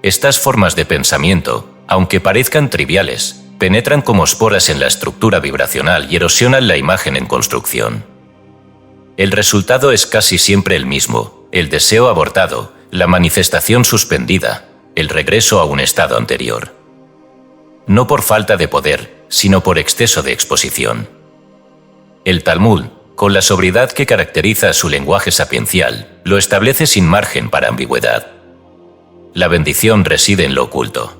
[SPEAKER 1] Estas formas de pensamiento, aunque parezcan triviales, penetran como esporas en la estructura vibracional y erosionan la imagen en construcción. El resultado es casi siempre el mismo: el deseo abortado, la manifestación suspendida, el regreso a un estado anterior. No por falta de poder, sino por exceso de exposición. El Talmud, con la sobriedad que caracteriza su lenguaje sapiencial, lo establece sin margen para ambigüedad. La bendición reside en lo oculto.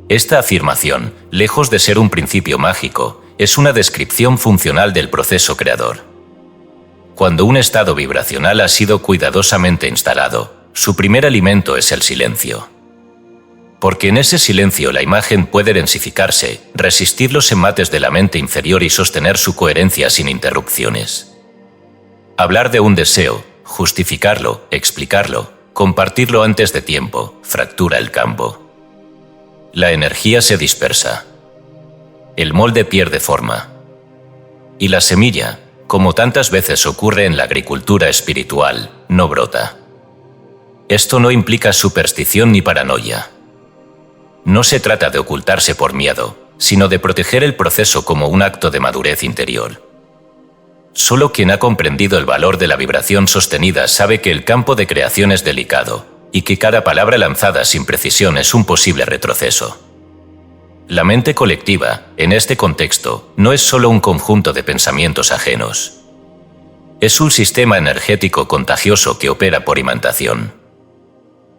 [SPEAKER 1] Esta afirmación, lejos de ser un principio mágico, es una descripción funcional del proceso creador. Cuando un estado vibracional ha sido cuidadosamente instalado, su primer alimento es el silencio. Porque en ese silencio la imagen puede densificarse, resistir los embates de la mente inferior y sostener su coherencia sin interrupciones. Hablar de un deseo, justificarlo, explicarlo, compartirlo antes de tiempo, fractura el campo. La energía se dispersa. El molde pierde forma. Y la semilla, como tantas veces ocurre en la agricultura espiritual, no brota. Esto no implica superstición ni paranoia. No se trata de ocultarse por miedo, sino de proteger el proceso como un acto de madurez interior. Solo quien ha comprendido el valor de la vibración sostenida sabe que el campo de creación es delicado, y que cada palabra lanzada sin precisión es un posible retroceso. La mente colectiva, en este contexto, no es solo un conjunto de pensamientos ajenos. Es un sistema energético contagioso que opera por imantación.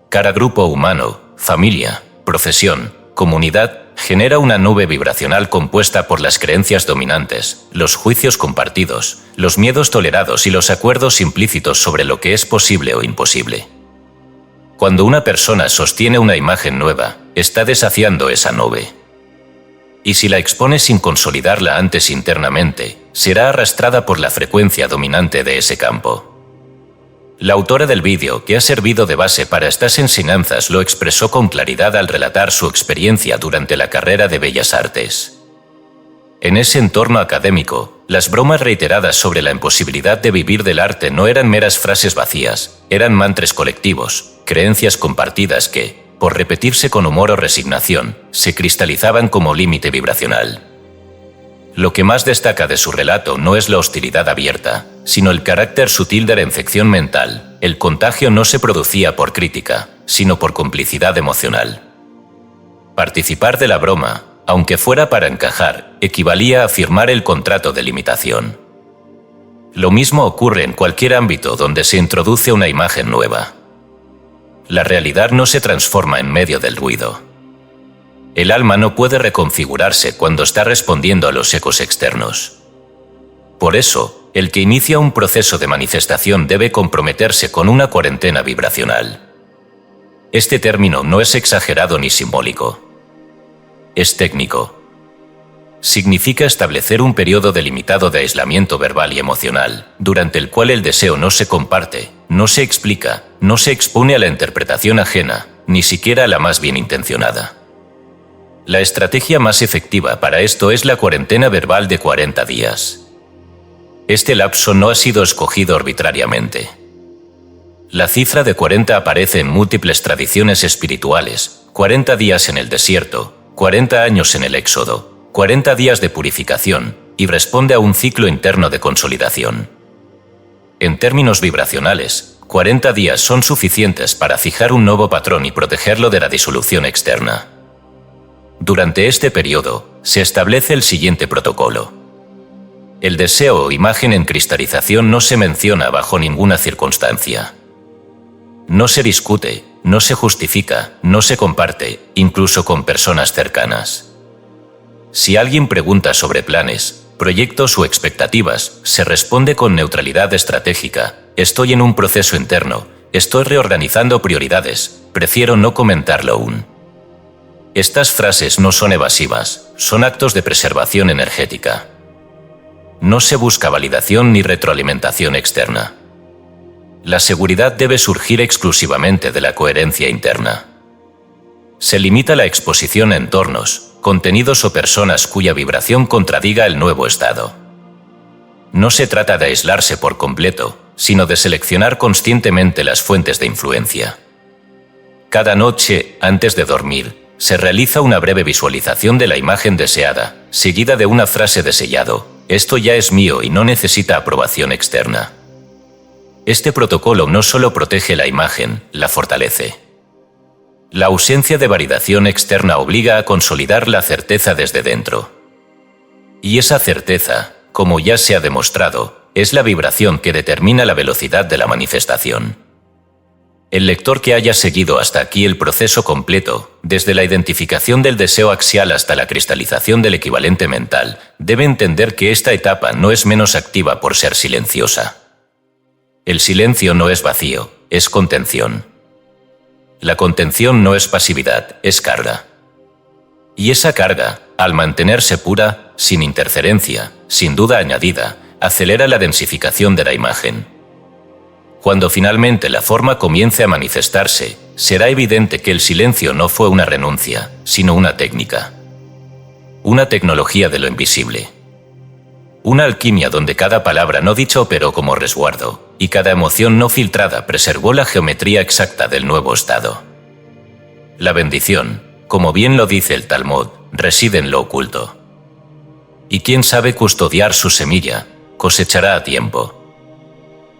[SPEAKER 1] Cada grupo humano, familia, profesión, comunidad, genera una nube vibracional compuesta por las creencias dominantes, los juicios compartidos, los miedos tolerados y los acuerdos implícitos sobre lo que es posible o imposible. Cuando una persona sostiene una imagen nueva, está desafiando esa nube. Y si la expone sin consolidarla antes internamente, será arrastrada por la frecuencia dominante de ese campo. La autora del vídeo, que ha servido de base para estas enseñanzas, lo expresó con claridad al relatar su experiencia durante la carrera de Bellas Artes. En ese entorno académico, las bromas reiteradas sobre la imposibilidad de vivir del arte no eran meras frases vacías, eran mantras colectivos, creencias compartidas que, por repetirse con humor o resignación, se cristalizaban como límite vibracional. Lo que más destaca de su relato no es la hostilidad abierta, sino el carácter sutil de la infección mental. El contagio no se producía por crítica, sino por complicidad emocional. Participar de la broma, aunque fuera para encajar, equivalía a firmar el contrato de limitación. Lo mismo ocurre en cualquier ámbito donde se introduce una imagen nueva. La realidad no se transforma en medio del ruido. El alma no puede reconfigurarse cuando está respondiendo a los ecos externos. Por eso, el que inicia un proceso de manifestación debe comprometerse con una cuarentena vibracional. Este término no es exagerado ni simbólico. Es técnico. Significa establecer un periodo delimitado de aislamiento verbal y emocional, durante el cual el deseo no se comparte, no se explica, no se expone a la interpretación ajena, ni siquiera a la más bien intencionada. La estrategia más efectiva para esto es la cuarentena verbal de 40 días. Este lapso no ha sido escogido arbitrariamente. La cifra de 40 aparece en múltiples tradiciones espirituales: 40 días en el desierto, 40 años en el éxodo, 40 días de purificación, y responde a un ciclo interno de consolidación. En términos vibracionales, 40 días son suficientes para fijar un nuevo patrón y protegerlo de la disolución externa. Durante este periodo, se establece el siguiente protocolo. El deseo o imagen en cristalización no se menciona bajo ninguna circunstancia. No se discute, no se justifica, no se comparte, incluso con personas cercanas. Si alguien pregunta sobre planes, proyectos o expectativas, se responde con neutralidad estratégica: estoy en un proceso interno, estoy reorganizando prioridades, prefiero no comentarlo aún. Estas frases no son evasivas, son actos de preservación energética. No se busca validación ni retroalimentación externa. La seguridad debe surgir exclusivamente de la coherencia interna. Se limita la exposición a entornos, contenidos o personas cuya vibración contradiga el nuevo estado. No se trata de aislarse por completo, sino de seleccionar conscientemente las fuentes de influencia. Cada noche, antes de dormir, se realiza una breve visualización de la imagen deseada, seguida de una frase de sellado: esto ya es mío y no necesita aprobación externa. Este protocolo no solo protege la imagen, la fortalece. La ausencia de validación externa obliga a consolidar la certeza desde dentro. Y esa certeza, como ya se ha demostrado, es la vibración que determina la velocidad de la manifestación. El lector que haya seguido hasta aquí el proceso completo, desde la identificación del deseo axial hasta la cristalización del equivalente mental, debe entender que esta etapa no es menos activa por ser silenciosa. El silencio no es vacío, es contención. La contención no es pasividad, es carga. Y esa carga, al mantenerse pura, sin interferencia, sin duda añadida, acelera la densificación de la imagen. Cuando finalmente la forma comience a manifestarse, será evidente que el silencio no fue una renuncia, sino una técnica. Una tecnología de lo invisible. Una alquimia donde cada palabra no dicha operó como resguardo, y cada emoción no filtrada preservó la geometría exacta del nuevo estado. La bendición, como bien lo dice el Talmud, reside en lo oculto. Y quien sabe custodiar su semilla, cosechará a tiempo.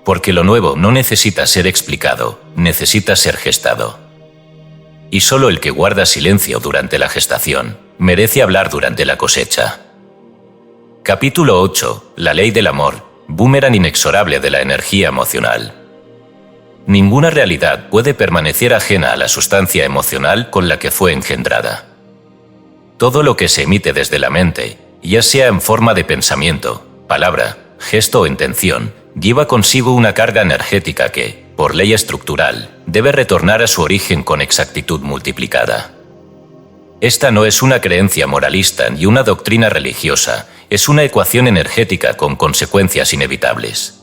[SPEAKER 1] Porque lo nuevo no necesita ser explicado, necesita ser gestado. Y solo el que guarda silencio durante la gestación, merece hablar durante la cosecha. Capítulo 8. La ley del amor, boomerang inexorable de la energía emocional. Ninguna realidad puede permanecer ajena a la sustancia emocional con la que fue engendrada. Todo lo que se emite desde la mente, ya sea en forma de pensamiento, palabra, gesto o intención, lleva consigo una carga energética que, por ley estructural, debe retornar a su origen con exactitud multiplicada. Esta no es una creencia moralista ni una doctrina religiosa, es una ecuación energética con consecuencias inevitables.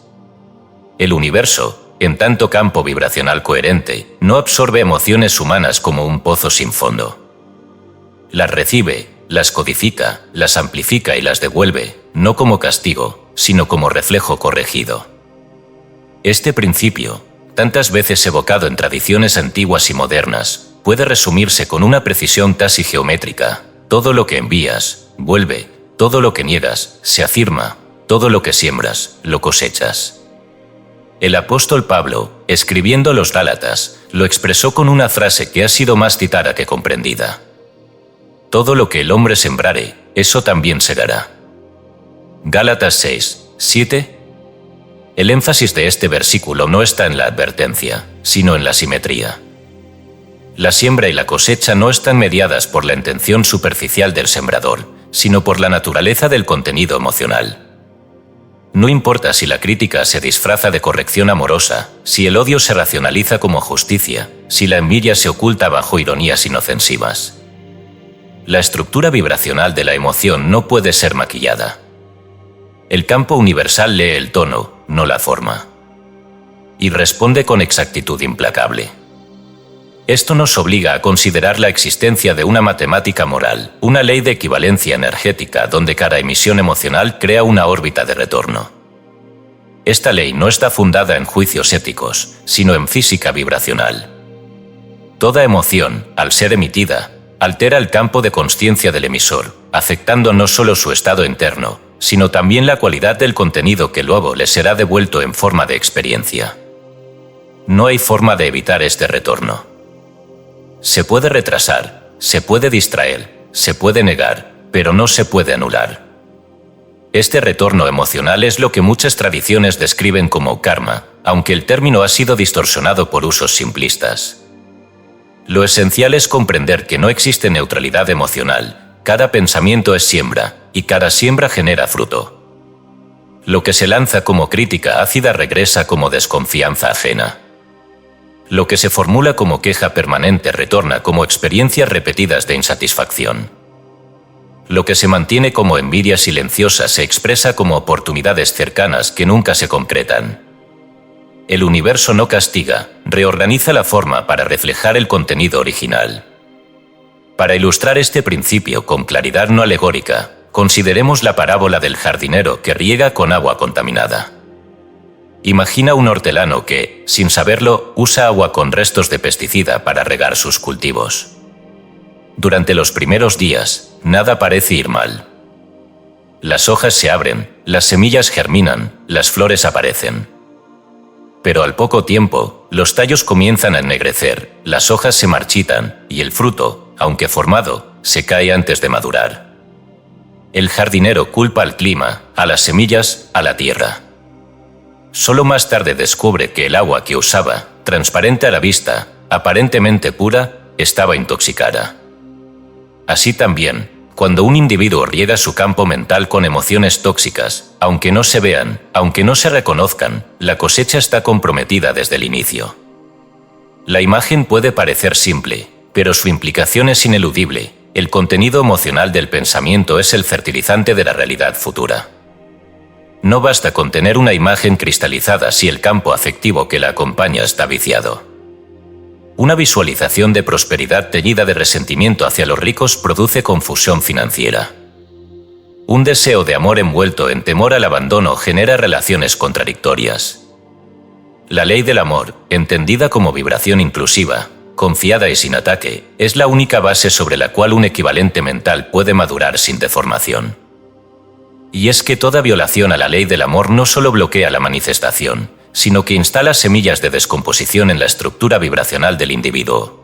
[SPEAKER 1] El universo, en tanto campo vibracional coherente, no absorbe emociones humanas como un pozo sin fondo. Las recibe, las codifica, las amplifica y las devuelve, no como castigo, sino como reflejo corregido. Este principio, tantas veces evocado en tradiciones antiguas y modernas, puede resumirse con una precisión casi geométrica: todo lo que envías, vuelve; todo lo que niegas, se afirma; todo lo que siembras, lo cosechas. El apóstol Pablo, escribiendo a los Gálatas, lo expresó con una frase que ha sido más citada que comprendida: todo lo que el hombre sembrare, eso también segará. Gálatas 6, 7. El énfasis de este versículo no está en la advertencia, sino en la simetría. La siembra y la cosecha no están mediadas por la intención superficial del sembrador, sino por la naturaleza del contenido emocional. No importa si la crítica se disfraza de corrección amorosa, si el odio se racionaliza como justicia, si la envidia se oculta bajo ironías inofensivas. La estructura vibracional de la emoción no puede ser maquillada. El campo universal lee el tono, no la forma. Y responde con exactitud implacable. Esto nos obliga a considerar la existencia de una matemática moral, una ley de equivalencia energética donde cada emisión emocional crea una órbita de retorno. Esta ley no está fundada en juicios éticos, sino en física vibracional. Toda emoción, al ser emitida, altera el campo de consciencia del emisor, afectando no solo su estado interno, sino también la cualidad del contenido que luego le será devuelto en forma de experiencia. No hay forma de evitar este retorno. Se puede retrasar, se puede distraer, se puede negar, pero no se puede anular. Este retorno emocional es lo que muchas tradiciones describen como karma, aunque el término ha sido distorsionado por usos simplistas. Lo esencial es comprender que no existe neutralidad emocional. Cada pensamiento es siembra, y cada siembra genera fruto. Lo que se lanza como crítica ácida regresa como desconfianza ajena. Lo que se formula como queja permanente retorna como experiencias repetidas de insatisfacción. Lo que se mantiene como envidia silenciosa se expresa como oportunidades cercanas que nunca se concretan. El universo no castiga, reorganiza la forma para reflejar el contenido original. Para ilustrar este principio con claridad no alegórica, consideremos la parábola del jardinero que riega con agua contaminada. Imagina un hortelano que, sin saberlo, usa agua con restos de pesticida para regar sus cultivos. Durante los primeros días, nada parece ir mal. Las hojas se abren, las semillas germinan, las flores aparecen. Pero al poco tiempo, los tallos comienzan a ennegrecer, las hojas se marchitan y el fruto, aunque formado, se cae antes de madurar. El jardinero culpa al clima, a las semillas, a la tierra. Solo más tarde descubre que el agua que usaba, transparente a la vista, aparentemente pura, estaba intoxicada. Así también, cuando un individuo riega su campo mental con emociones tóxicas, aunque no se vean, aunque no se reconozcan, la cosecha está comprometida desde el inicio. La imagen puede parecer simple, pero su implicación es ineludible. El contenido emocional del pensamiento es el fertilizante de la realidad futura. No basta con tener una imagen cristalizada si el campo afectivo que la acompaña está viciado. Una visualización de prosperidad teñida de resentimiento hacia los ricos produce confusión financiera. Un deseo de amor envuelto en temor al abandono genera relaciones contradictorias. La ley del amor, entendida como vibración inclusiva, confiada y sin ataque, es la única base sobre la cual un equivalente mental puede madurar sin deformación. Y es que toda violación a la ley del amor no solo bloquea la manifestación, sino que instala semillas de descomposición en la estructura vibracional del individuo.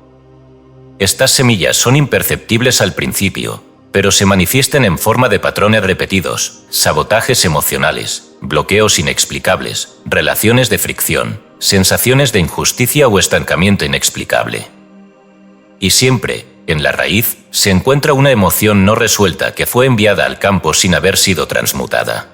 [SPEAKER 1] Estas semillas son imperceptibles al principio, pero se manifiestan en forma de patrones repetidos, sabotajes emocionales, bloqueos inexplicables, relaciones de fricción, sensaciones de injusticia o estancamiento inexplicable. Y siempre, en la raíz, se encuentra una emoción no resuelta que fue enviada al campo sin haber sido transmutada.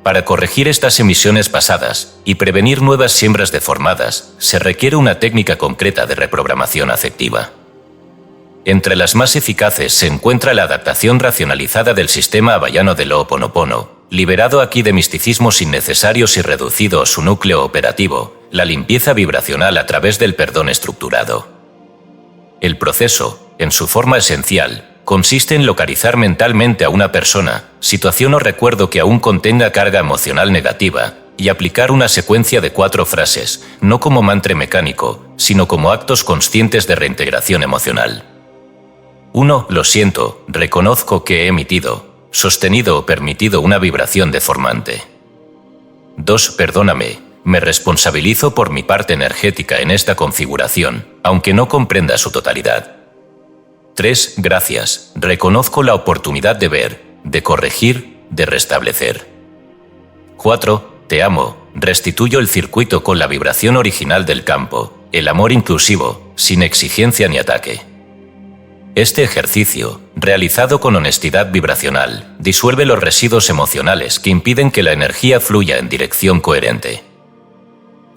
[SPEAKER 1] Para corregir estas emisiones pasadas y prevenir nuevas siembras deformadas, se requiere una técnica concreta de reprogramación afectiva. Entre las más eficaces se encuentra la adaptación racionalizada del sistema hawaiano del Ho'oponopono, liberado aquí de misticismos innecesarios y reducido a su núcleo operativo, la limpieza vibracional a través del perdón estructurado. El proceso, en su forma esencial, consiste en localizar mentalmente a una persona, situación o recuerdo que aún contenga carga emocional negativa, y aplicar una secuencia de 4 frases, no como mantra mecánico, sino como actos conscientes de reintegración emocional. 1. Lo siento, reconozco que he emitido, sostenido o permitido una vibración deformante. 2. Perdóname, me responsabilizo por mi parte energética en esta configuración, aunque no comprenda su totalidad. 3. Gracias, reconozco la oportunidad de ver, de corregir, de restablecer. 4. Te amo, restituyo el circuito con la vibración original del campo, el amor inclusivo, sin exigencia ni ataque. Este ejercicio, realizado con honestidad vibracional, disuelve los residuos emocionales que impiden que la energía fluya en dirección coherente.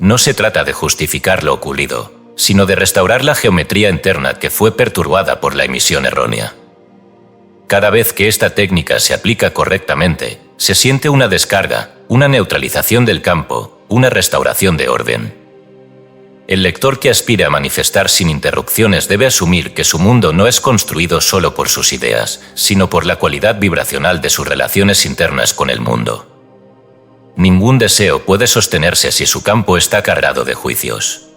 [SPEAKER 1] No se trata de justificar lo ocurrido, sino de restaurar la geometría interna que fue perturbada por la emisión errónea. Cada vez que esta técnica se aplica correctamente, se siente una descarga, una neutralización del campo, una restauración de orden. El lector que aspira a manifestar sin interrupciones debe asumir que su mundo no es construido solo por sus ideas, sino por la cualidad vibracional de sus relaciones internas con el mundo. Ningún deseo puede sostenerse si su campo está cargado de juicios.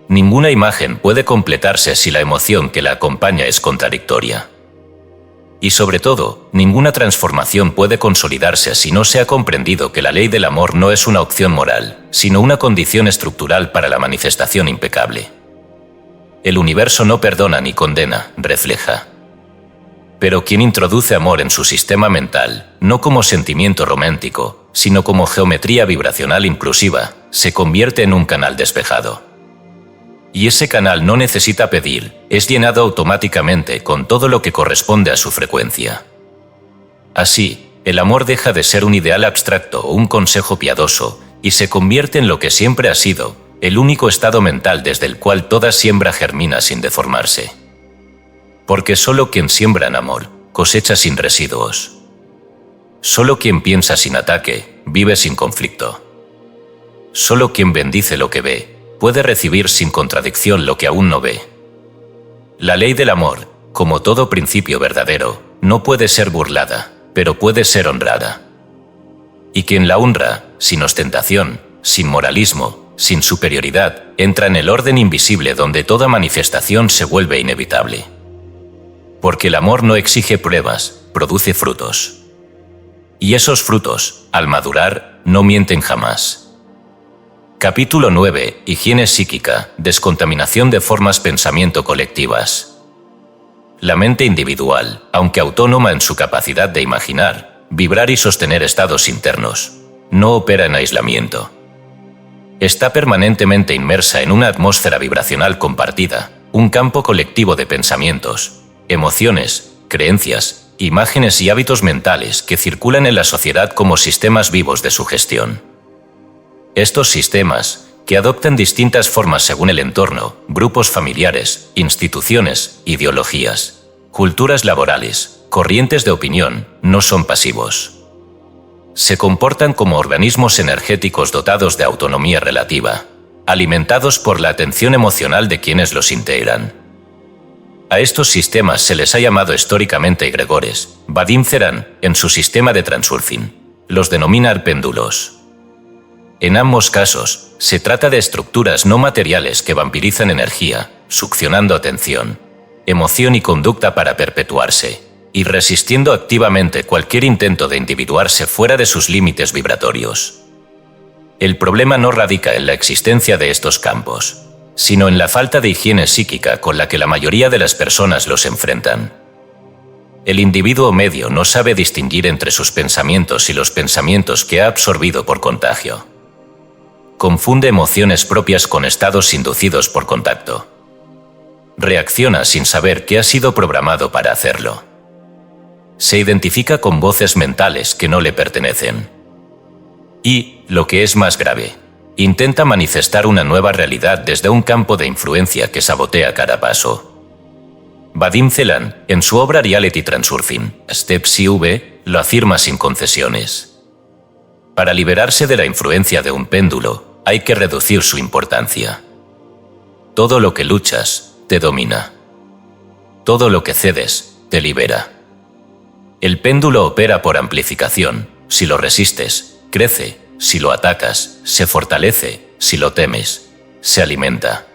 [SPEAKER 1] Ninguna imagen puede completarse si la emoción que la acompaña es contradictoria. Y sobre todo, ninguna transformación puede consolidarse si no se ha comprendido que la ley del amor no es una opción moral, sino una condición estructural para la manifestación impecable. El universo no perdona ni condena, refleja. Pero quien introduce amor en su sistema mental, no como sentimiento romántico, sino como geometría vibracional inclusiva, se convierte en un canal despejado. Y ese canal no necesita pedir, es llenado automáticamente con todo lo que corresponde a su frecuencia. Así, el amor deja de ser un ideal abstracto o un consejo piadoso y se convierte en lo que siempre ha sido, el único estado mental desde el cual toda siembra germina sin deformarse. Porque solo quien siembra en amor, cosecha sin residuos. Solo quien piensa sin ataque, vive sin conflicto. Solo quien bendice lo que ve, puede recibir sin contradicción lo que aún no ve. La ley del amor, como todo principio verdadero, no puede ser burlada, pero puede ser honrada. Y quien la honra, sin ostentación, sin moralismo, sin superioridad, entra en el orden invisible donde toda manifestación se vuelve inevitable. Porque el amor no exige pruebas, produce frutos. Y esos frutos, al madurar, no mienten jamás. Capítulo 9. Higiene psíquica, descontaminación de formas pensamiento colectivas. La mente individual, aunque autónoma en su capacidad de imaginar, vibrar y sostener estados internos, no opera en aislamiento. Está permanentemente inmersa en una atmósfera vibracional compartida, un campo colectivo de pensamientos, emociones, creencias, imágenes y hábitos mentales que circulan en la sociedad como sistemas vivos de sugestión. Estos sistemas, que adoptan distintas formas según el entorno, grupos familiares, instituciones, ideologías, culturas laborales, corrientes de opinión, no son pasivos. Se comportan como organismos energéticos dotados de autonomía relativa, alimentados por la atención emocional de quienes los integran. A estos sistemas se les ha llamado históricamente egregores. Vadim Zeran, en su sistema de Transurfing, los denomina péndulos. En ambos casos, se trata de estructuras no materiales que vampirizan energía, succionando atención, emoción y conducta para perpetuarse, y resistiendo activamente cualquier intento de individuarse fuera de sus límites vibratorios. El problema no radica en la existencia de estos campos, sino en la falta de higiene psíquica con la que la mayoría de las personas los enfrentan. El individuo medio no sabe distinguir entre sus pensamientos y los pensamientos que ha absorbido por contagio. Confunde emociones propias con estados inducidos por contacto. Reacciona sin saber que ha sido programado para hacerlo. Se identifica con voces mentales que no le pertenecen. Y, lo que es más grave, intenta manifestar una nueva realidad desde un campo de influencia que sabotea cada paso. Vadim Zeran, en su obra Reality Transurfing, Steps IV, lo afirma sin concesiones. Para liberarse de la influencia de un péndulo, hay que reducir su importancia. Todo lo que luchas, te domina. todo lo que cedes te libera. El péndulo opera por amplificación. Si lo resistes, crece. Si lo atacas, se fortalece. Si lo temes, se alimenta.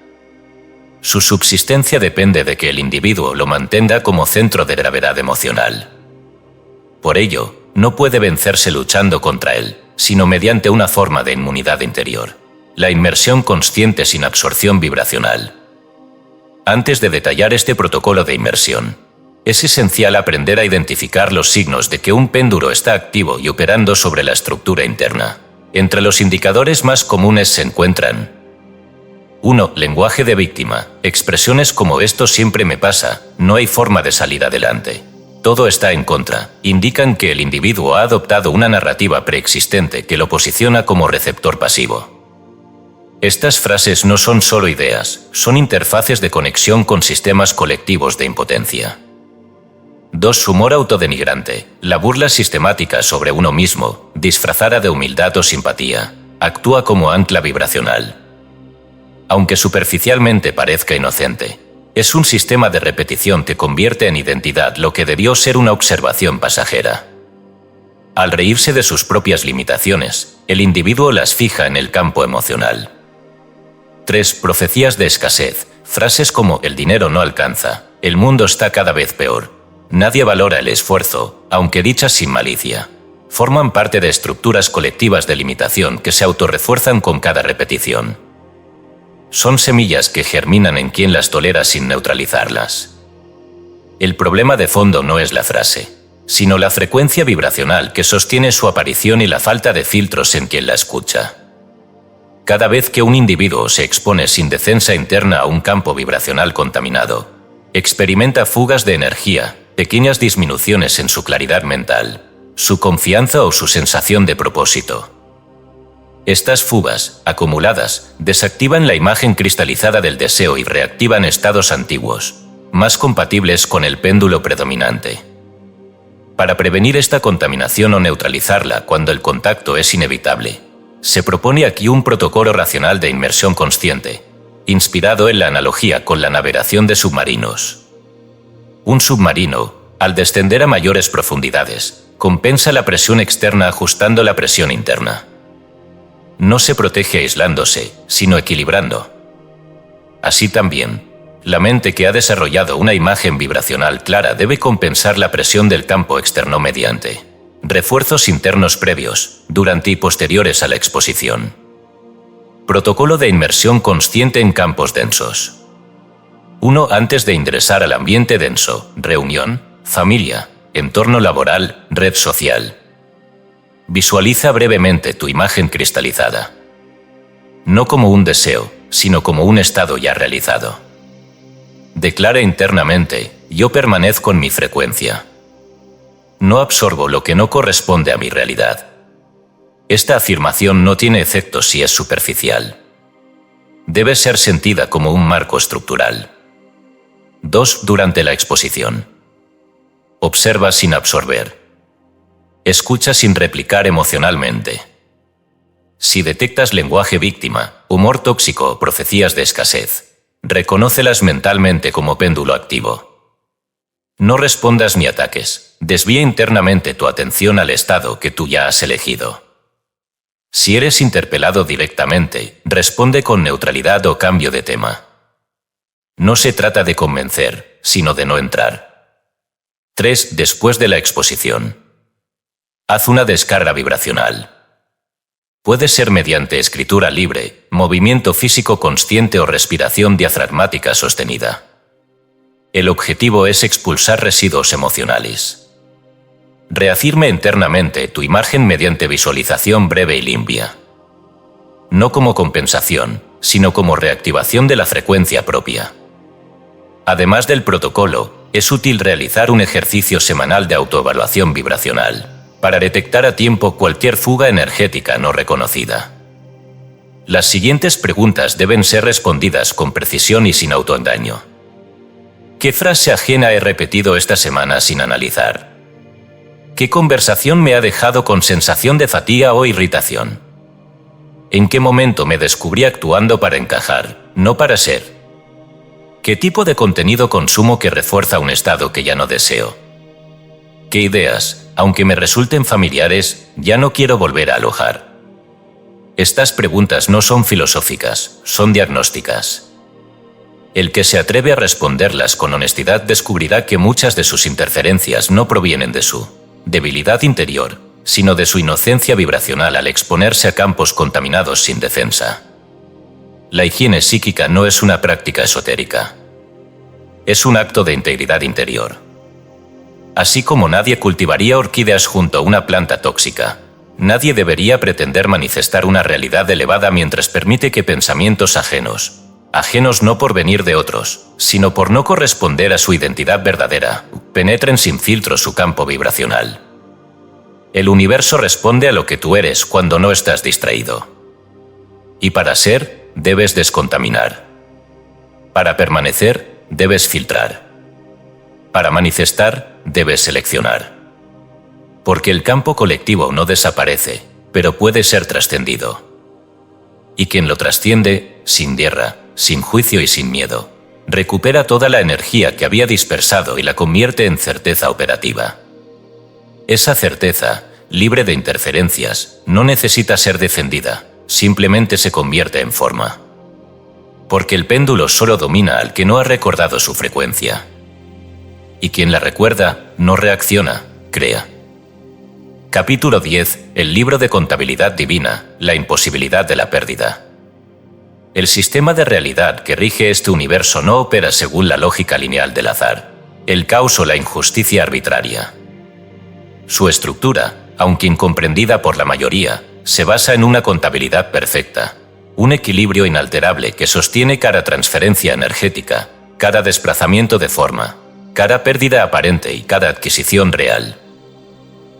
[SPEAKER 1] Su subsistencia depende de que el individuo lo mantenga como centro de gravedad emocional. Por ello, no puede vencerse luchando contra él, sino mediante una forma de inmunidad interior: la inmersión consciente sin absorción vibracional. Antes de detallar este protocolo de inmersión, es esencial aprender a identificar los signos de que un péndulo está activo y operando sobre la estructura interna. Entre los indicadores más comunes se encuentran: 1. Lenguaje de víctima. Expresiones como «esto siempre me pasa», «no hay forma de salir adelante», «todo está en contra», indican que el individuo ha adoptado una narrativa preexistente que lo posiciona como receptor pasivo. Estas frases no son solo ideas, son interfaces de conexión con sistemas colectivos de impotencia. 2. Humor autodenigrante. La burla sistemática sobre uno mismo, disfrazada de humildad o simpatía, actúa como ancla vibracional. Aunque superficialmente parezca inocente, es un sistema de repetición que convierte en identidad lo que debió ser una observación pasajera. Al reírse de sus propias limitaciones, el individuo las fija en el campo emocional. 3. Profecías de escasez. Frases como «el dinero no alcanza», «el mundo está cada vez peor», «nadie valora el esfuerzo», aunque dichas sin malicia, forman parte de estructuras colectivas de limitación que se autorrefuerzan con cada repetición. Son semillas que germinan en quien las tolera sin neutralizarlas. El problema de fondo no es la frase, sino la frecuencia vibracional que sostiene su aparición y la falta de filtros en quien la escucha. Cada vez que un individuo se expone sin defensa interna a un campo vibracional contaminado, experimenta fugas de energía, pequeñas disminuciones en su claridad mental, su confianza o su sensación de propósito. Estas fugas, acumuladas, desactivan la imagen cristalizada del deseo y reactivan estados antiguos, más compatibles con el péndulo predominante. Para prevenir esta contaminación o neutralizarla cuando el contacto es inevitable, se propone aquí un protocolo racional de inmersión consciente, inspirado en la analogía con la navegación de submarinos. Un submarino, al descender a mayores profundidades, compensa la presión externa ajustando la presión interna. No se protege aislándose, sino equilibrando. Así también, la mente que ha desarrollado una imagen vibracional clara debe compensar la presión del campo externo mediante refuerzos internos previos, durante y posteriores a la exposición. Protocolo de inmersión consciente en campos densos. 1. Antes de ingresar al ambiente denso: reunión, familia, entorno laboral, red social. Visualiza brevemente tu imagen cristalizada. No como un deseo, sino como un estado ya realizado. Declara internamente: yo permanezco en mi frecuencia. No absorbo lo que no corresponde a mi realidad. Esta afirmación no tiene efecto si es superficial. Debe ser sentida como un marco estructural. 2. Durante la exposición. Observa sin absorber. Escucha sin replicar emocionalmente. Si detectas lenguaje víctima, humor tóxico o profecías de escasez, reconócelas mentalmente como péndulo activo. No respondas ni ataques, desvía internamente tu atención al estado que tú ya has elegido. Si eres interpelado directamente, responde con neutralidad o cambio de tema. No se trata de convencer, sino de no entrar. 3. Después de la exposición. Haz una descarga vibracional. Puede ser mediante escritura libre, movimiento físico consciente o respiración diafragmática sostenida. El objetivo es expulsar residuos emocionales. Reafirme internamente tu imagen mediante visualización breve y limpia. No como compensación, sino como reactivación de la frecuencia propia. Además del protocolo, es útil realizar un ejercicio semanal de autoevaluación vibracional, para detectar a tiempo cualquier fuga energética no reconocida. Las siguientes preguntas deben ser respondidas con precisión y sin autoengaño. ¿Qué frase ajena he repetido esta semana sin analizar? ¿Qué conversación me ha dejado con sensación de fatiga o irritación? ¿En qué momento me descubrí actuando para encajar, no para ser? ¿Qué tipo de contenido consumo que refuerza un estado que ya no deseo? ¿Qué ideas, aunque me resulten familiares, ya no quiero volver a alojar? Estas preguntas no son filosóficas, son diagnósticas. El que se atreve a responderlas con honestidad descubrirá que muchas de sus interferencias no provienen de su debilidad interior, sino de su inocencia vibracional al exponerse a campos contaminados sin defensa. La higiene psíquica no es una práctica esotérica. Es un acto de integridad interior. Así como nadie cultivaría orquídeas junto a una planta tóxica, nadie debería pretender manifestar una realidad elevada mientras permite que pensamientos ajenos no por venir de otros, sino por no corresponder a su identidad verdadera, penetren sin filtro su campo vibracional. El universo responde a lo que tú eres cuando no estás distraído. Y para ser, debes descontaminar. Para permanecer, debes filtrar. Para manifestar, debes seleccionar. Porque el campo colectivo no desaparece, pero puede ser trascendido. Y quien lo trasciende, sin guerra, sin juicio y sin miedo, recupera toda la energía que había dispersado y la convierte en certeza operativa. Esa certeza, libre de interferencias, no necesita ser defendida, simplemente se convierte en forma. Porque el péndulo solo domina al que no ha recordado su frecuencia. Y quien la recuerda, no reacciona, crea. Capítulo 10. El libro de contabilidad divina, la imposibilidad de la pérdida. El sistema de realidad que rige este universo no opera según la lógica lineal del azar, el caos o la injusticia arbitraria. Su estructura, aunque incomprendida por la mayoría, se basa en una contabilidad perfecta, un equilibrio inalterable que sostiene cada transferencia energética, cada desplazamiento de forma, cada pérdida aparente y cada adquisición real.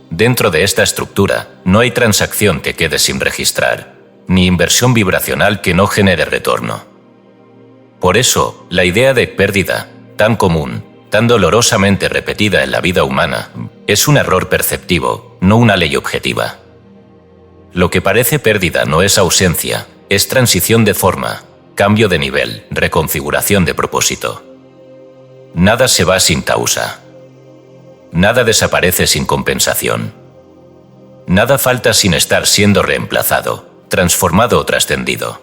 [SPEAKER 1] Dentro de esta estructura, no hay transacción que quede sin registrar, ni inversión vibracional que no genere retorno. Por eso, la idea de pérdida, tan común, tan dolorosamente repetida en la vida humana, es un error perceptivo, no una ley objetiva. Lo que parece pérdida no es ausencia, es transición de forma, cambio de nivel, reconfiguración de propósito. Nada se va sin causa. Nada desaparece sin compensación. Nada falta sin estar siendo reemplazado, transformado o trascendido.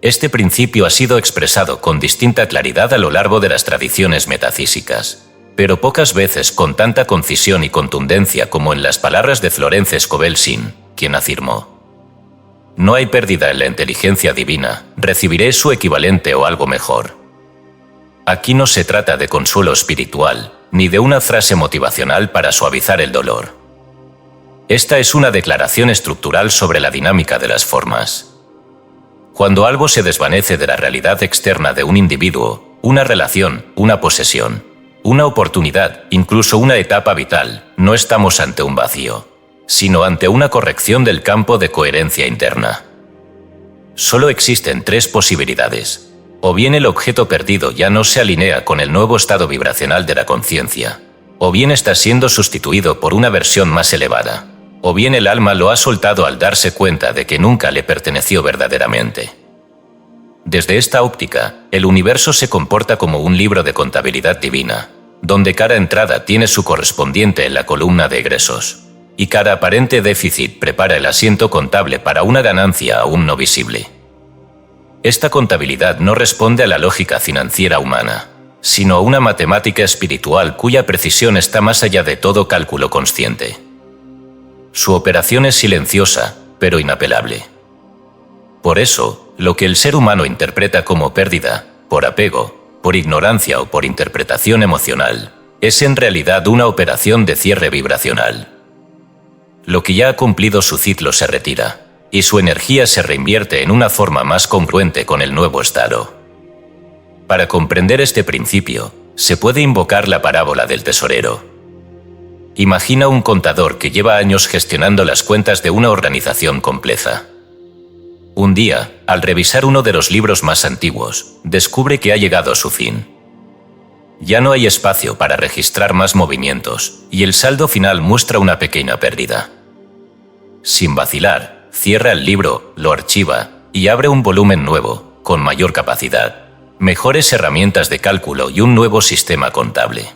[SPEAKER 1] Este principio ha sido expresado con distinta claridad a lo largo de las tradiciones metafísicas, pero pocas veces con tanta concisión y contundencia como en las palabras de Florence Scovel-Shinn, quien afirmó: «No hay pérdida en la inteligencia divina, recibiré su equivalente o algo mejor». Aquí no se trata de consuelo espiritual, ni de una frase motivacional para suavizar el dolor. Esta es una declaración estructural sobre la dinámica de las formas. Cuando algo se desvanece de la realidad externa de un individuo, una relación, una posesión, una oportunidad, incluso una etapa vital, no estamos ante un vacío, sino ante una corrección del campo de coherencia interna. Solo existen tres posibilidades. O bien el objeto perdido ya no se alinea con el nuevo estado vibracional de la conciencia, o bien está siendo sustituido por una versión más elevada, o bien el alma lo ha soltado al darse cuenta de que nunca le perteneció verdaderamente. Desde esta óptica, el universo se comporta como un libro de contabilidad divina, donde cada entrada tiene su correspondiente en la columna de egresos, y cada aparente déficit prepara el asiento contable para una ganancia aún no visible. Esta contabilidad no responde a la lógica financiera humana, sino a una matemática espiritual cuya precisión está más allá de todo cálculo consciente. Su operación es silenciosa, pero inapelable. Por eso, lo que el ser humano interpreta como pérdida, por apego, por ignorancia o por interpretación emocional, es en realidad una operación de cierre vibracional. Lo que ya ha cumplido su ciclo se retira, y su energía se reinvierte en una forma más congruente con el nuevo estado. Para comprender este principio, se puede invocar la parábola del tesorero. Imagina un contador que lleva años gestionando las cuentas de una organización compleja. Un día, al revisar uno de los libros más antiguos, descubre que ha llegado a su fin. Ya no hay espacio para registrar más movimientos, y el saldo final muestra una pequeña pérdida. Sin vacilar, cierra el libro, lo archiva y abre un volumen nuevo, con mayor capacidad, mejores herramientas de cálculo y un nuevo sistema contable.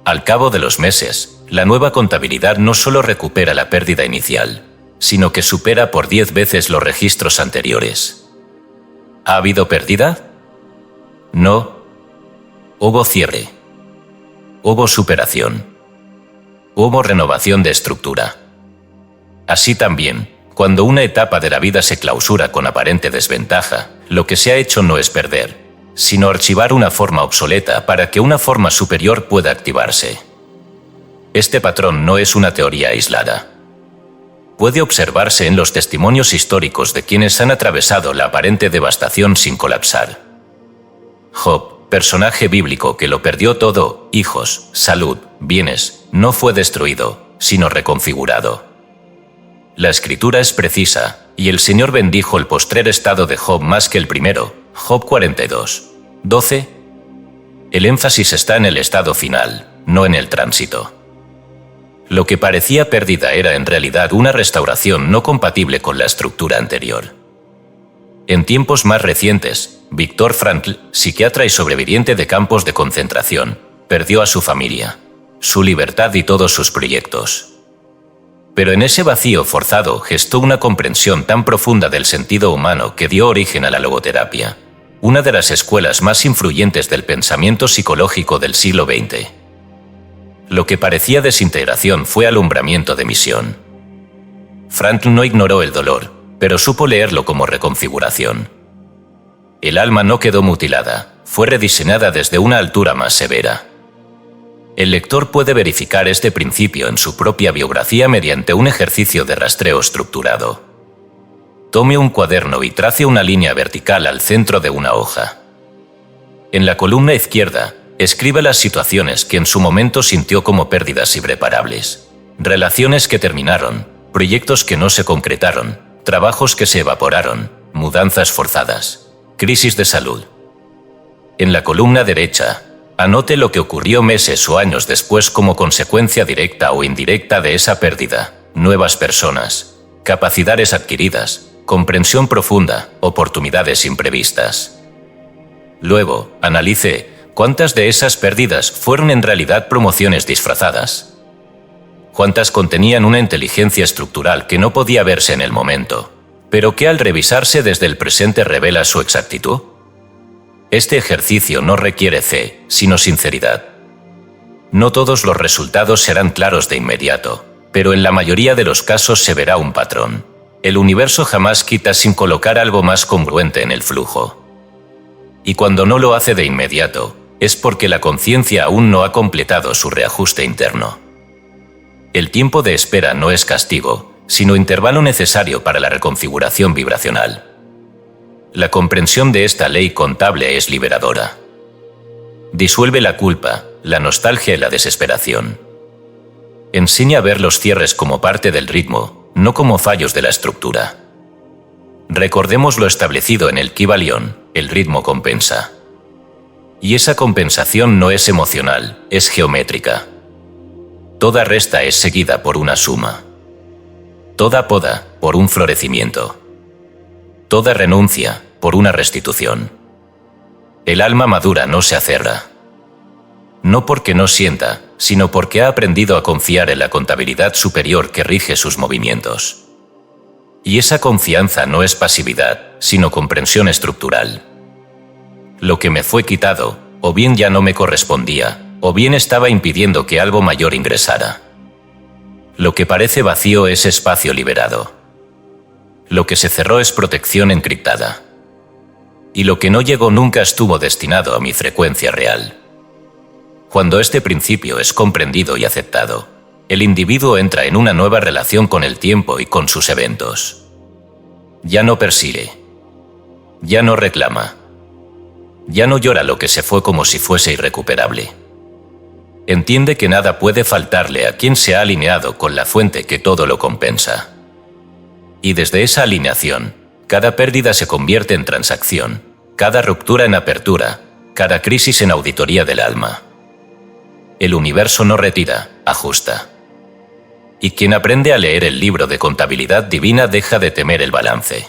[SPEAKER 1] Al cabo de los meses, la nueva contabilidad no solo recupera la pérdida inicial, sino que supera por 10 veces los registros anteriores. ¿Ha habido pérdida? No. Hubo cierre. Hubo superación. Hubo renovación de estructura. Así también, cuando una etapa de la vida se clausura con aparente desventaja, lo que se ha hecho no es perder, sino archivar una forma obsoleta para que una forma superior pueda activarse. Este patrón no es una teoría aislada. Puede observarse en los testimonios históricos de quienes han atravesado la aparente devastación sin colapsar. Job, personaje bíblico que lo perdió todo, hijos, salud, bienes, no fue destruido, sino reconfigurado. La escritura es precisa, y el Señor bendijo el postrer estado de Job más que el primero. Job 42, 12. El énfasis está en el estado final, no en el tránsito. Lo que parecía pérdida era en realidad una restauración no compatible con la estructura anterior. En tiempos más recientes, Viktor Frankl, psiquiatra y sobreviviente de campos de concentración, perdió a su familia, su libertad y todos sus proyectos. Pero en ese vacío forzado gestó una comprensión tan profunda del sentido humano que dio origen a la logoterapia, una de las escuelas más influyentes del pensamiento psicológico del siglo XX. Lo que parecía desintegración fue alumbramiento de misión. Frankl no ignoró el dolor, pero supo leerlo como reconfiguración. El alma no quedó mutilada, fue rediseñada desde una altura más severa. El lector puede verificar este principio en su propia biografía mediante un ejercicio de rastreo estructurado. Tome un cuaderno y trace una línea vertical al centro de una hoja. En la columna izquierda, escriba las situaciones que en su momento sintió como pérdidas irreparables, relaciones que terminaron, proyectos que no se concretaron, trabajos que se evaporaron, mudanzas forzadas, crisis de salud. En la columna derecha, anote lo que ocurrió meses o años después como consecuencia directa o indirecta de esa pérdida, nuevas personas, capacidades adquiridas, comprensión profunda, oportunidades imprevistas. Luego, analice ¿cuántas de esas pérdidas fueron en realidad promociones disfrazadas? ¿Cuántas contenían una inteligencia estructural que no podía verse en el momento, pero que al revisarse desde el presente revela su exactitud? Este ejercicio no requiere fe, sino sinceridad. No todos los resultados serán claros de inmediato, pero en la mayoría de los casos se verá un patrón. El universo jamás quita sin colocar algo más congruente en el flujo. Y cuando no lo hace de inmediato, es porque la conciencia aún no ha completado su reajuste interno. El tiempo de espera no es castigo, sino intervalo necesario para la reconfiguración vibracional. La comprensión de esta ley contable es liberadora. Disuelve la culpa, la nostalgia y la desesperación. Enseña a ver los cierres como parte del ritmo, no como fallos de la estructura. Recordemos lo establecido en el Kybalión, el ritmo compensa. Y esa compensación no es emocional, es geométrica. Toda resta es seguida por una suma. Toda poda, por un florecimiento. Toda renuncia, por una restitución. El alma madura no se acerra. No porque no sienta, sino porque ha aprendido a confiar en la contabilidad superior que rige sus movimientos. Y esa confianza no es pasividad, sino comprensión estructural. Lo que me fue quitado, o bien ya no me correspondía, o bien estaba impidiendo que algo mayor ingresara. Lo que parece vacío es espacio liberado. Lo que se cerró es protección encriptada. Y lo que no llegó nunca estuvo destinado a mi frecuencia real. Cuando este principio es comprendido y aceptado, el individuo entra en una nueva relación con el tiempo y con sus eventos. Ya no persigue. Ya no reclama. Ya no llora lo que se fue como si fuese irrecuperable. Entiende que nada puede faltarle a quien se ha alineado con la fuente que todo lo compensa. Y desde esa alineación, cada pérdida se convierte en transacción, cada ruptura en apertura, cada crisis en auditoría del alma. El universo no retira, ajusta. Y quien aprende a leer el libro de contabilidad divina deja de temer el balance.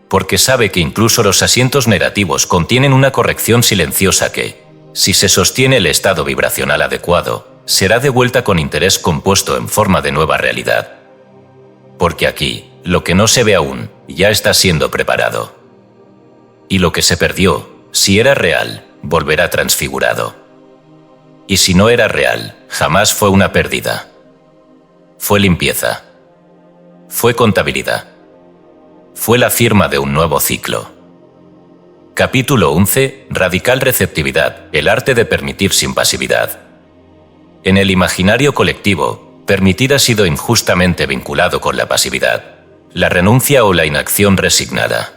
[SPEAKER 1] porque sabe que incluso los asientos negativos contienen una corrección silenciosa que, si se sostiene el estado vibracional adecuado, será devuelta con interés compuesto en forma de nueva realidad. Porque aquí, lo que no se ve aún, ya está siendo preparado. Y lo que se perdió, si era real, volverá transfigurado. Y si no era real, jamás fue una pérdida. Fue limpieza. Fue contabilidad. Fue la firma de un nuevo ciclo. Capítulo 11. Radical receptividad, el arte de permitir sin pasividad. En el imaginario colectivo, permitir ha sido injustamente vinculado con la pasividad, la renuncia o la inacción resignada.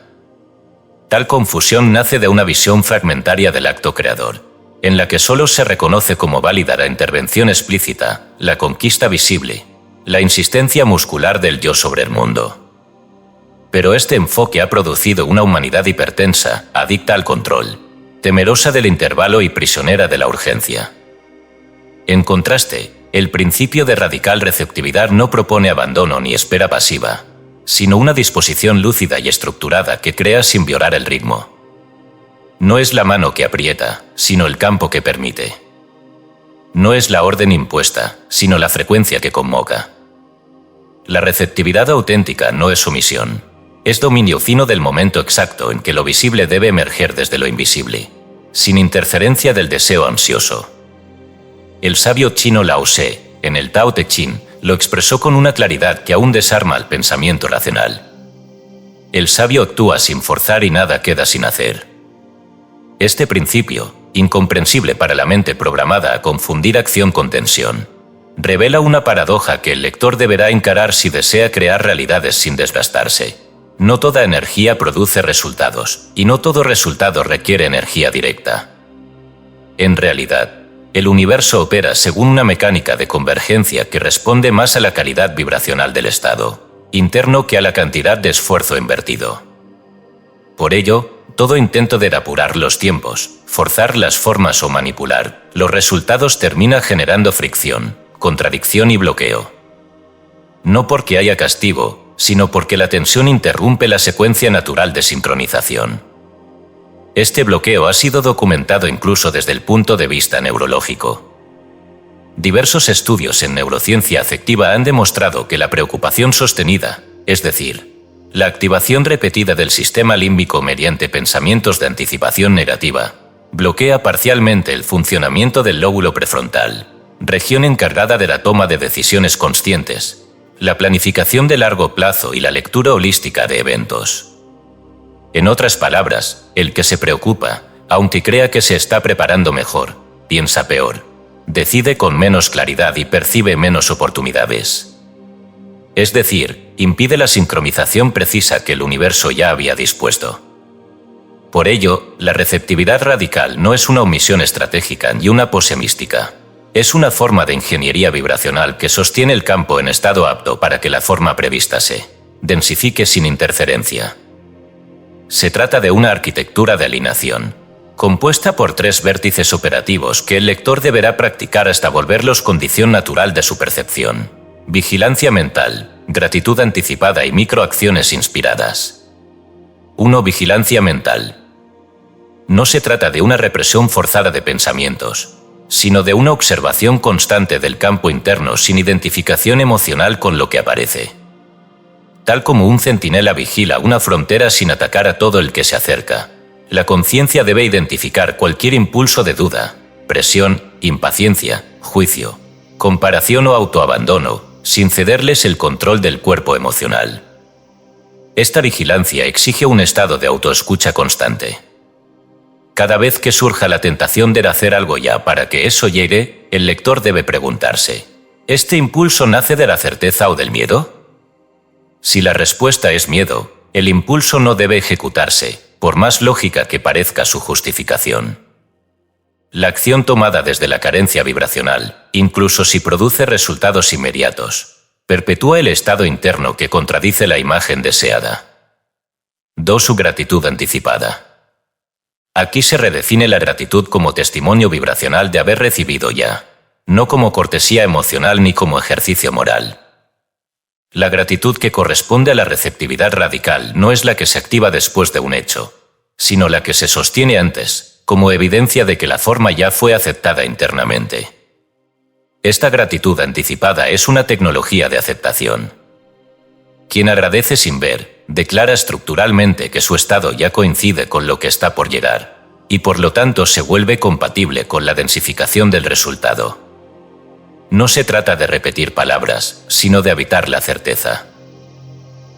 [SPEAKER 1] Tal confusión nace de una visión fragmentaria del acto creador, en la que solo se reconoce como válida la intervención explícita, la conquista visible, la insistencia muscular del yo sobre el mundo. Pero este enfoque ha producido una humanidad hipertensa, adicta al control, temerosa del intervalo y prisionera de la urgencia. En contraste, el principio de radical receptividad no propone abandono ni espera pasiva, sino una disposición lúcida y estructurada que crea sin violar el ritmo. No es la mano que aprieta, sino el campo que permite. No es la orden impuesta, sino la frecuencia que convoca. La receptividad auténtica no es sumisión. Es dominio fino del momento exacto en que lo visible debe emerger desde lo invisible, sin interferencia del deseo ansioso. El sabio chino Lao Tse, en el Tao Te Ching, lo expresó con una claridad que aún desarma al pensamiento racional. El sabio actúa sin forzar y nada queda sin hacer. Este principio, incomprensible para la mente programada a confundir acción con tensión, revela una paradoja que el lector deberá encarar si desea crear realidades sin desgastarse. No toda energía produce resultados, y no todo resultado requiere energía directa. En realidad, el universo opera según una mecánica de convergencia que responde más a la calidad vibracional del estado interno que a la cantidad de esfuerzo invertido. Por ello, todo intento de apurar los tiempos, forzar las formas o manipular los resultados termina generando fricción, contradicción y bloqueo. No porque haya castigo, sino porque la tensión interrumpe la secuencia natural de sincronización. Este bloqueo ha sido documentado incluso desde el punto de vista neurológico. Diversos estudios en neurociencia afectiva han demostrado que la preocupación sostenida, es decir, la activación repetida del sistema límbico mediante pensamientos de anticipación negativa, bloquea parcialmente el funcionamiento del lóbulo prefrontal, región encargada de la toma de decisiones conscientes, la planificación de largo plazo y la lectura holística de eventos. En otras palabras, el que se preocupa, aunque crea que se está preparando mejor, piensa peor, decide con menos claridad y percibe menos oportunidades. Es decir, impide la sincronización precisa que el universo ya había dispuesto. Por ello, la receptividad radical no es una omisión estratégica ni una pose mística. Es una forma de ingeniería vibracional que sostiene el campo en estado apto para que la forma prevista se densifique sin interferencia. Se trata de una arquitectura de alineación, compuesta por 3 vértices operativos que el lector deberá practicar hasta volverlos condición natural de su percepción: vigilancia mental, gratitud anticipada y microacciones inspiradas. 1. Vigilancia mental. No se trata de una represión forzada de pensamientos, sino de una observación constante del campo interno sin identificación emocional con lo que aparece. Tal como un centinela vigila una frontera sin atacar a todo el que se acerca, la conciencia debe identificar cualquier impulso de duda, presión, impaciencia, juicio, comparación o autoabandono, sin cederles el control del cuerpo emocional. Esta vigilancia exige un estado de autoescucha constante. Cada vez que surja la tentación de hacer algo ya para que eso llegue, el lector debe preguntarse: ¿este impulso nace de la certeza o del miedo? Si la respuesta es miedo, el impulso no debe ejecutarse, por más lógica que parezca su justificación. La acción tomada desde la carencia vibracional, incluso si produce resultados inmediatos, perpetúa el estado interno que contradice la imagen deseada. 2. Su gratitud anticipada. Aquí se redefine la gratitud como testimonio vibracional de haber recibido ya, no como cortesía emocional ni como ejercicio moral. La gratitud que corresponde a la receptividad radical no es la que se activa después de un hecho, sino la que se sostiene antes, como evidencia de que la forma ya fue aceptada internamente. Esta gratitud anticipada es una tecnología de aceptación. Quien agradece sin ver, declara estructuralmente que su estado ya coincide con lo que está por llegar, y por lo tanto se vuelve compatible con la densificación del resultado. No se trata de repetir palabras, sino de habitar la certeza.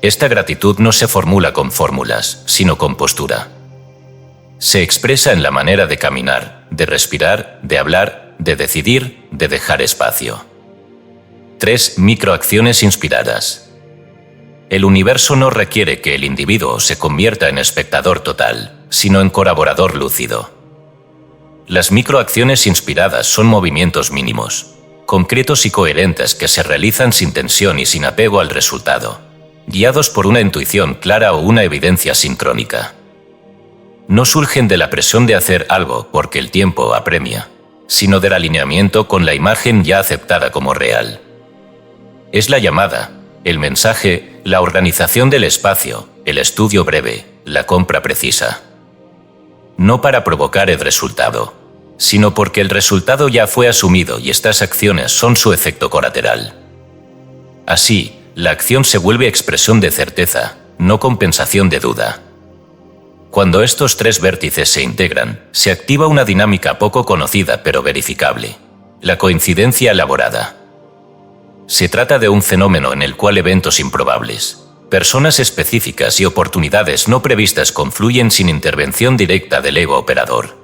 [SPEAKER 1] Esta gratitud no se formula con fórmulas, sino con postura. Se expresa en la manera de caminar, de respirar, de hablar, de decidir, de dejar espacio. 3 microacciones inspiradas. El universo no requiere que el individuo se convierta en espectador total, sino en colaborador lúcido. Las microacciones inspiradas son movimientos mínimos, concretos y coherentes que se realizan sin tensión y sin apego al resultado, guiados por una intuición clara o una evidencia sincrónica. No surgen de la presión de hacer algo porque el tiempo apremia, sino del alineamiento con la imagen ya aceptada como real. Es la llamada, el mensaje, la organización del espacio, el estudio breve, la compra precisa. No para provocar el resultado, sino porque el resultado ya fue asumido y estas acciones son su efecto colateral. Así, la acción se vuelve expresión de certeza, no compensación de duda. Cuando estos 3 vértices se integran, se activa una dinámica poco conocida pero verificable: la coincidencia elaborada. Se trata de un fenómeno en el cual eventos improbables, personas específicas y oportunidades no previstas confluyen sin intervención directa del ego operador.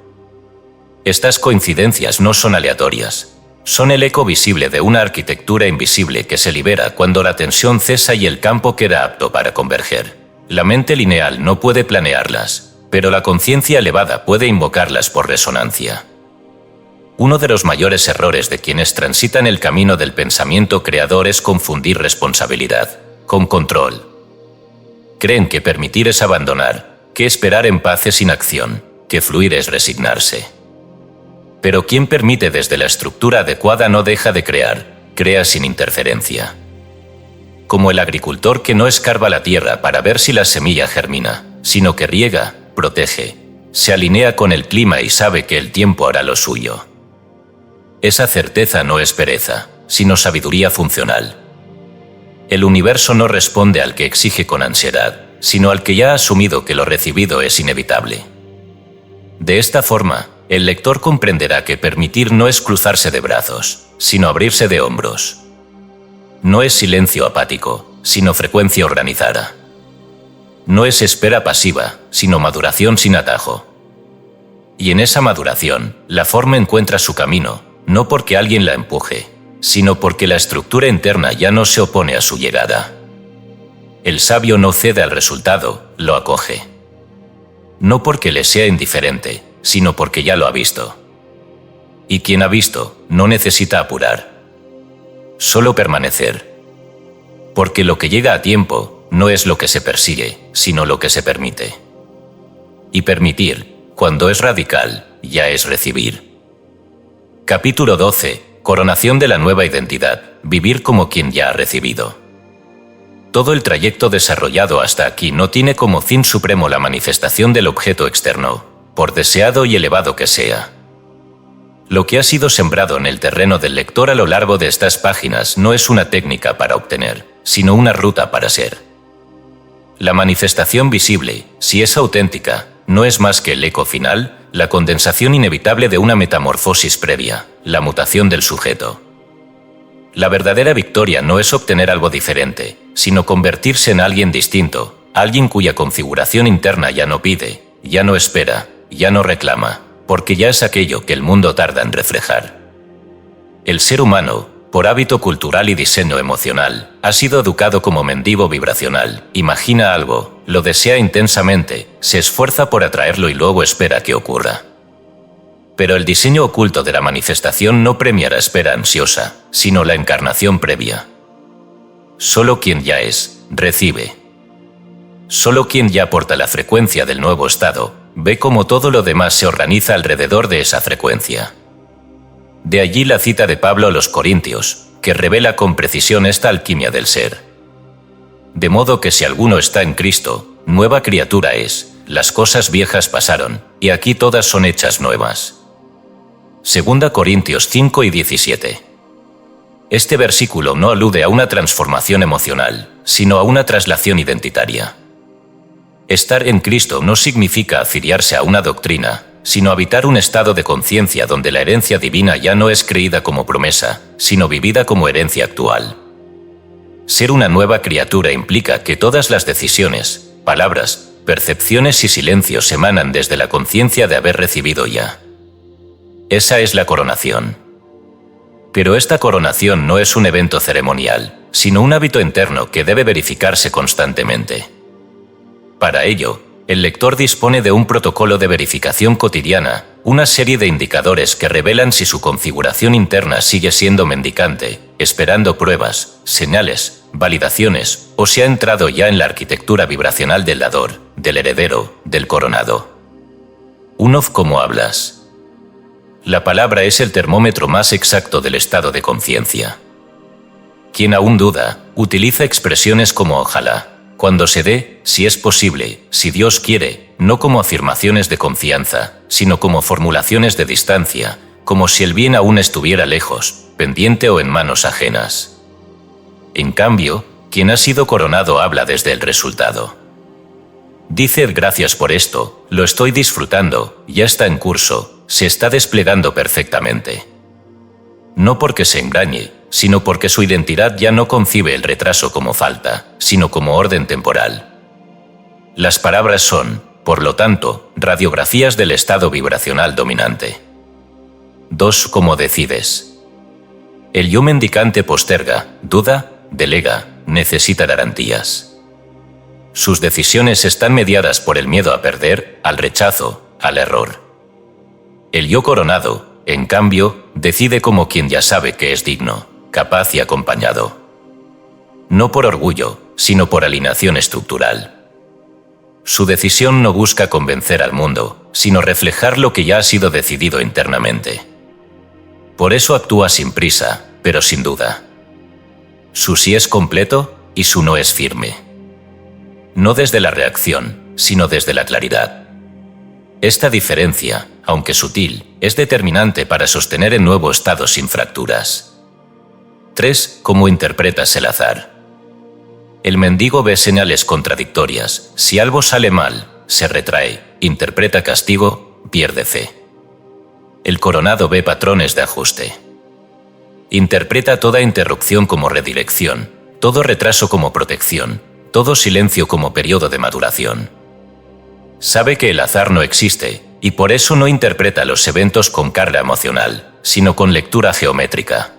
[SPEAKER 1] Estas coincidencias no son aleatorias, son el eco visible de una arquitectura invisible que se libera cuando la tensión cesa y el campo queda apto para converger. La mente lineal no puede planearlas, pero la conciencia elevada puede invocarlas por resonancia. Uno de los mayores errores de quienes transitan el camino del pensamiento creador es confundir responsabilidad con control. Creen que permitir es abandonar, que esperar en paz es inacción, que fluir es resignarse. Pero quien permite desde la estructura adecuada no deja de crear, crea sin interferencia. Como el agricultor que no escarba la tierra para ver si la semilla germina, sino que riega, protege, se alinea con el clima y sabe que el tiempo hará lo suyo. Esa certeza no es pereza, sino sabiduría funcional. El universo no responde al que exige con ansiedad, sino al que ya ha asumido que lo recibido es inevitable. De esta forma, el lector comprenderá que permitir no es cruzarse de brazos, sino abrirse de hombros. No es silencio apático, sino frecuencia organizada. No es espera pasiva, sino maduración sin atajo. Y en esa maduración, la forma encuentra su camino, no porque alguien la empuje, sino porque la estructura interna ya no se opone a su llegada. El sabio no cede al resultado, lo acoge. No porque le sea indiferente, sino porque ya lo ha visto. Y quien ha visto, no necesita apurar. Solo permanecer. Porque lo que llega a tiempo, no es lo que se persigue, sino lo que se permite. Y permitir, cuando es radical, ya es recibir. Capítulo 12. Coronación de la nueva identidad. Vivir como quien ya ha recibido. Todo el trayecto desarrollado hasta aquí no tiene como fin supremo la manifestación del objeto externo, por deseado y elevado que sea. Lo que ha sido sembrado en el terreno del lector a lo largo de estas páginas no es una técnica para obtener, sino una ruta para ser. La manifestación visible, si es auténtica, no es más que el eco final, la condensación inevitable de una metamorfosis previa, la mutación del sujeto. La verdadera victoria no es obtener algo diferente, sino convertirse en alguien distinto, alguien cuya configuración interna ya no pide, ya no espera, ya no reclama, porque ya es aquello que el mundo tarda en reflejar. El ser humano, por hábito cultural y diseño emocional, ha sido educado como mendigo vibracional, imagina algo, lo desea intensamente, se esfuerza por atraerlo y luego espera que ocurra. Pero el diseño oculto de la manifestación no premia la espera ansiosa, sino la encarnación previa. Solo quien ya es, recibe. Solo quien ya porta la frecuencia del nuevo estado, ve cómo todo lo demás se organiza alrededor de esa frecuencia. De allí la cita de Pablo a los Corintios, que revela con precisión esta alquimia del ser. De modo que si alguno está en Cristo, nueva criatura es, las cosas viejas pasaron, y aquí todas son hechas nuevas. 2 Corintios 5 y 17. Este versículo no alude a una transformación emocional, sino a una traslación identitaria. Estar en Cristo no significa afiliarse a una doctrina, sino habitar un estado de conciencia donde la herencia divina ya no es creída como promesa, sino vivida como herencia actual. Ser una nueva criatura implica que todas las decisiones, palabras, percepciones y silencios emanan desde la conciencia de haber recibido ya. Esa es la coronación. Pero esta coronación no es un evento ceremonial, sino un hábito interno que debe verificarse constantemente. Para ello, el lector dispone de un protocolo de verificación cotidiana, una serie de indicadores que revelan si su configuración interna sigue siendo mendicante, esperando pruebas, señales, validaciones, o si ha entrado ya en la arquitectura vibracional del dador, del heredero, del coronado. 1. ¿Cómo hablas? La palabra es el termómetro más exacto del estado de conciencia. Quien aún duda, utiliza expresiones como ojalá, cuando se dé, si es posible, si Dios quiere, no como afirmaciones de confianza, sino como formulaciones de distancia, como si el bien aún estuviera lejos, pendiente o en manos ajenas. En cambio, quien ha sido coronado habla desde el resultado. Dice gracias por esto, lo estoy disfrutando, ya está en curso, se está desplegando perfectamente. No porque se engañe, sino porque su identidad ya no concibe el retraso como falta, sino como orden temporal. Las palabras son, por lo tanto, radiografías del estado vibracional dominante. 2. ¿Cómo decides? El yo mendicante posterga, duda, delega, necesita garantías. Sus decisiones están mediadas por el miedo a perder, al rechazo, al error. El yo coronado, en cambio, decide como quien ya sabe que es digno, capaz y acompañado. No por orgullo, sino por alineación estructural. Su decisión no busca convencer al mundo, sino reflejar lo que ya ha sido decidido internamente. Por eso actúa sin prisa, pero sin duda. Su sí es completo y su no es firme. No desde la reacción, sino desde la claridad. Esta diferencia, aunque sutil, es determinante para sostener el nuevo estado sin fracturas. 3. ¿Cómo interpretas el azar? El mendigo ve señales contradictorias. Si algo sale mal, se retrae, interpreta castigo, pierde fe. El coronado ve patrones de ajuste. Interpreta toda interrupción como redirección, todo retraso como protección, todo silencio como periodo de maduración. Sabe que el azar no existe, y por eso no interpreta los eventos con carga emocional, sino con lectura geométrica.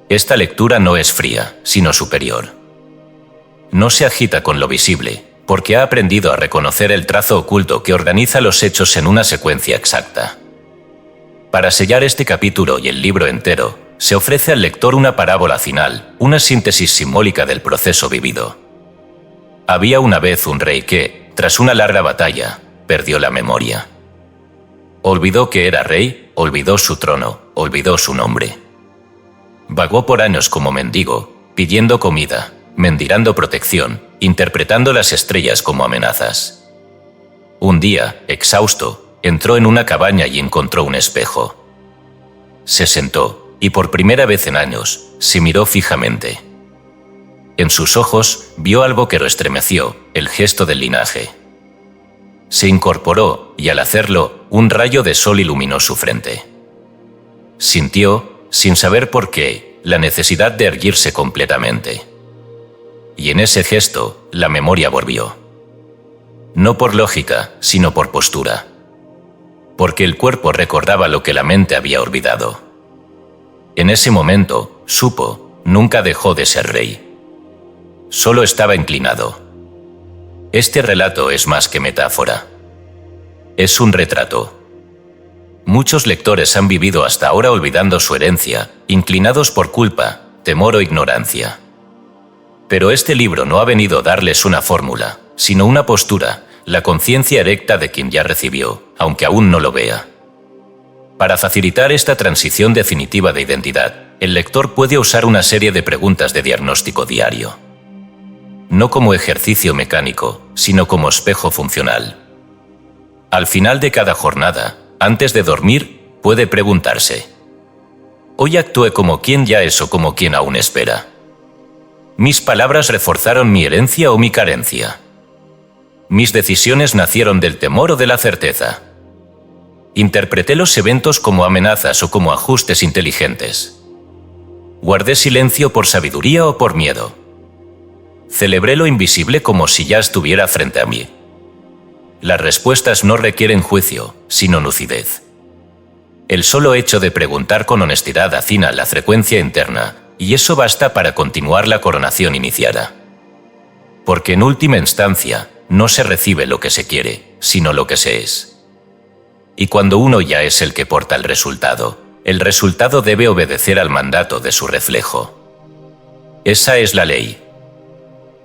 [SPEAKER 1] Esta lectura no es fría, sino superior. No se agita con lo visible, porque ha aprendido a reconocer el trazo oculto que organiza los hechos en una secuencia exacta. Para sellar este capítulo y el libro entero, se ofrece al lector una parábola final, una síntesis simbólica del proceso vivido. Había una vez un rey que, tras una larga batalla, perdió la memoria. Olvidó que era rey, olvidó su trono, olvidó su nombre. Vagó por años como mendigo, pidiendo comida, mendigando protección, interpretando las estrellas como amenazas. Un día, exhausto, entró en una cabaña y encontró un espejo. Se sentó, y por primera vez en años, se miró fijamente. En sus ojos vio algo que lo estremeció, el gesto del linaje. Se incorporó, y al hacerlo, un rayo de sol iluminó su frente. Sintió, sin saber por qué, la necesidad de erguirse completamente. Y en ese gesto, la memoria volvió. No por lógica, sino por postura. Porque el cuerpo recordaba lo que la mente había olvidado. En ese momento, supo, nunca dejó de ser rey. Solo estaba inclinado. Este relato es más que metáfora. Es un retrato. Muchos lectores han vivido hasta ahora olvidando su herencia, inclinados por culpa, temor o ignorancia. Pero este libro no ha venido a darles una fórmula, sino una postura, la conciencia erecta de quien ya recibió, aunque aún no lo vea. Para facilitar esta transición definitiva de identidad, el lector puede usar una serie de preguntas de diagnóstico diario. no como ejercicio mecánico, sino como espejo funcional. Al final de cada jornada, antes de dormir, puede preguntarse: ¿hoy actué como quien ya es o como quien aún espera? ¿Mis palabras reforzaron mi herencia o mi carencia? ¿Mis decisiones nacieron del temor o de la certeza? ¿Interpreté los eventos como amenazas o como ajustes inteligentes? ¿Guardé silencio por sabiduría o por miedo? ¿Celebré lo invisible como si ya estuviera frente a mí? Las respuestas no requieren juicio, sino lucidez. El solo hecho de preguntar con honestidad afina la frecuencia interna, y eso basta para continuar la coronación iniciada. Porque en última instancia, no se recibe lo que se quiere, sino lo que se es. Y cuando uno ya es el que porta el resultado debe obedecer al mandato de su reflejo. Esa es la ley.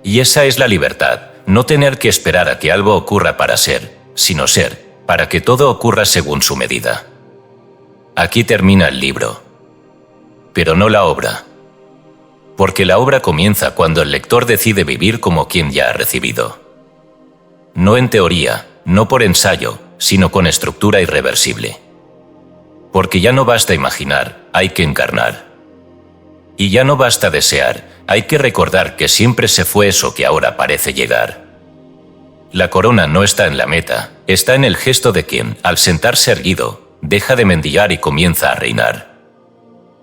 [SPEAKER 1] Y esa es la libertad, no tener que esperar a que algo ocurra para ser, sino ser, para que todo ocurra según su medida. Aquí termina el libro. Pero no la obra. Porque la obra comienza cuando el lector decide vivir como quien ya ha recibido. No en teoría, no por ensayo, sino con estructura irreversible. Porque ya no basta imaginar, hay que encarnar. Y ya no basta desear, hay que recordar que siempre se fue eso que ahora parece llegar. La corona no está en la meta, está en el gesto de quien, al sentarse erguido, deja de mendigar y comienza a reinar.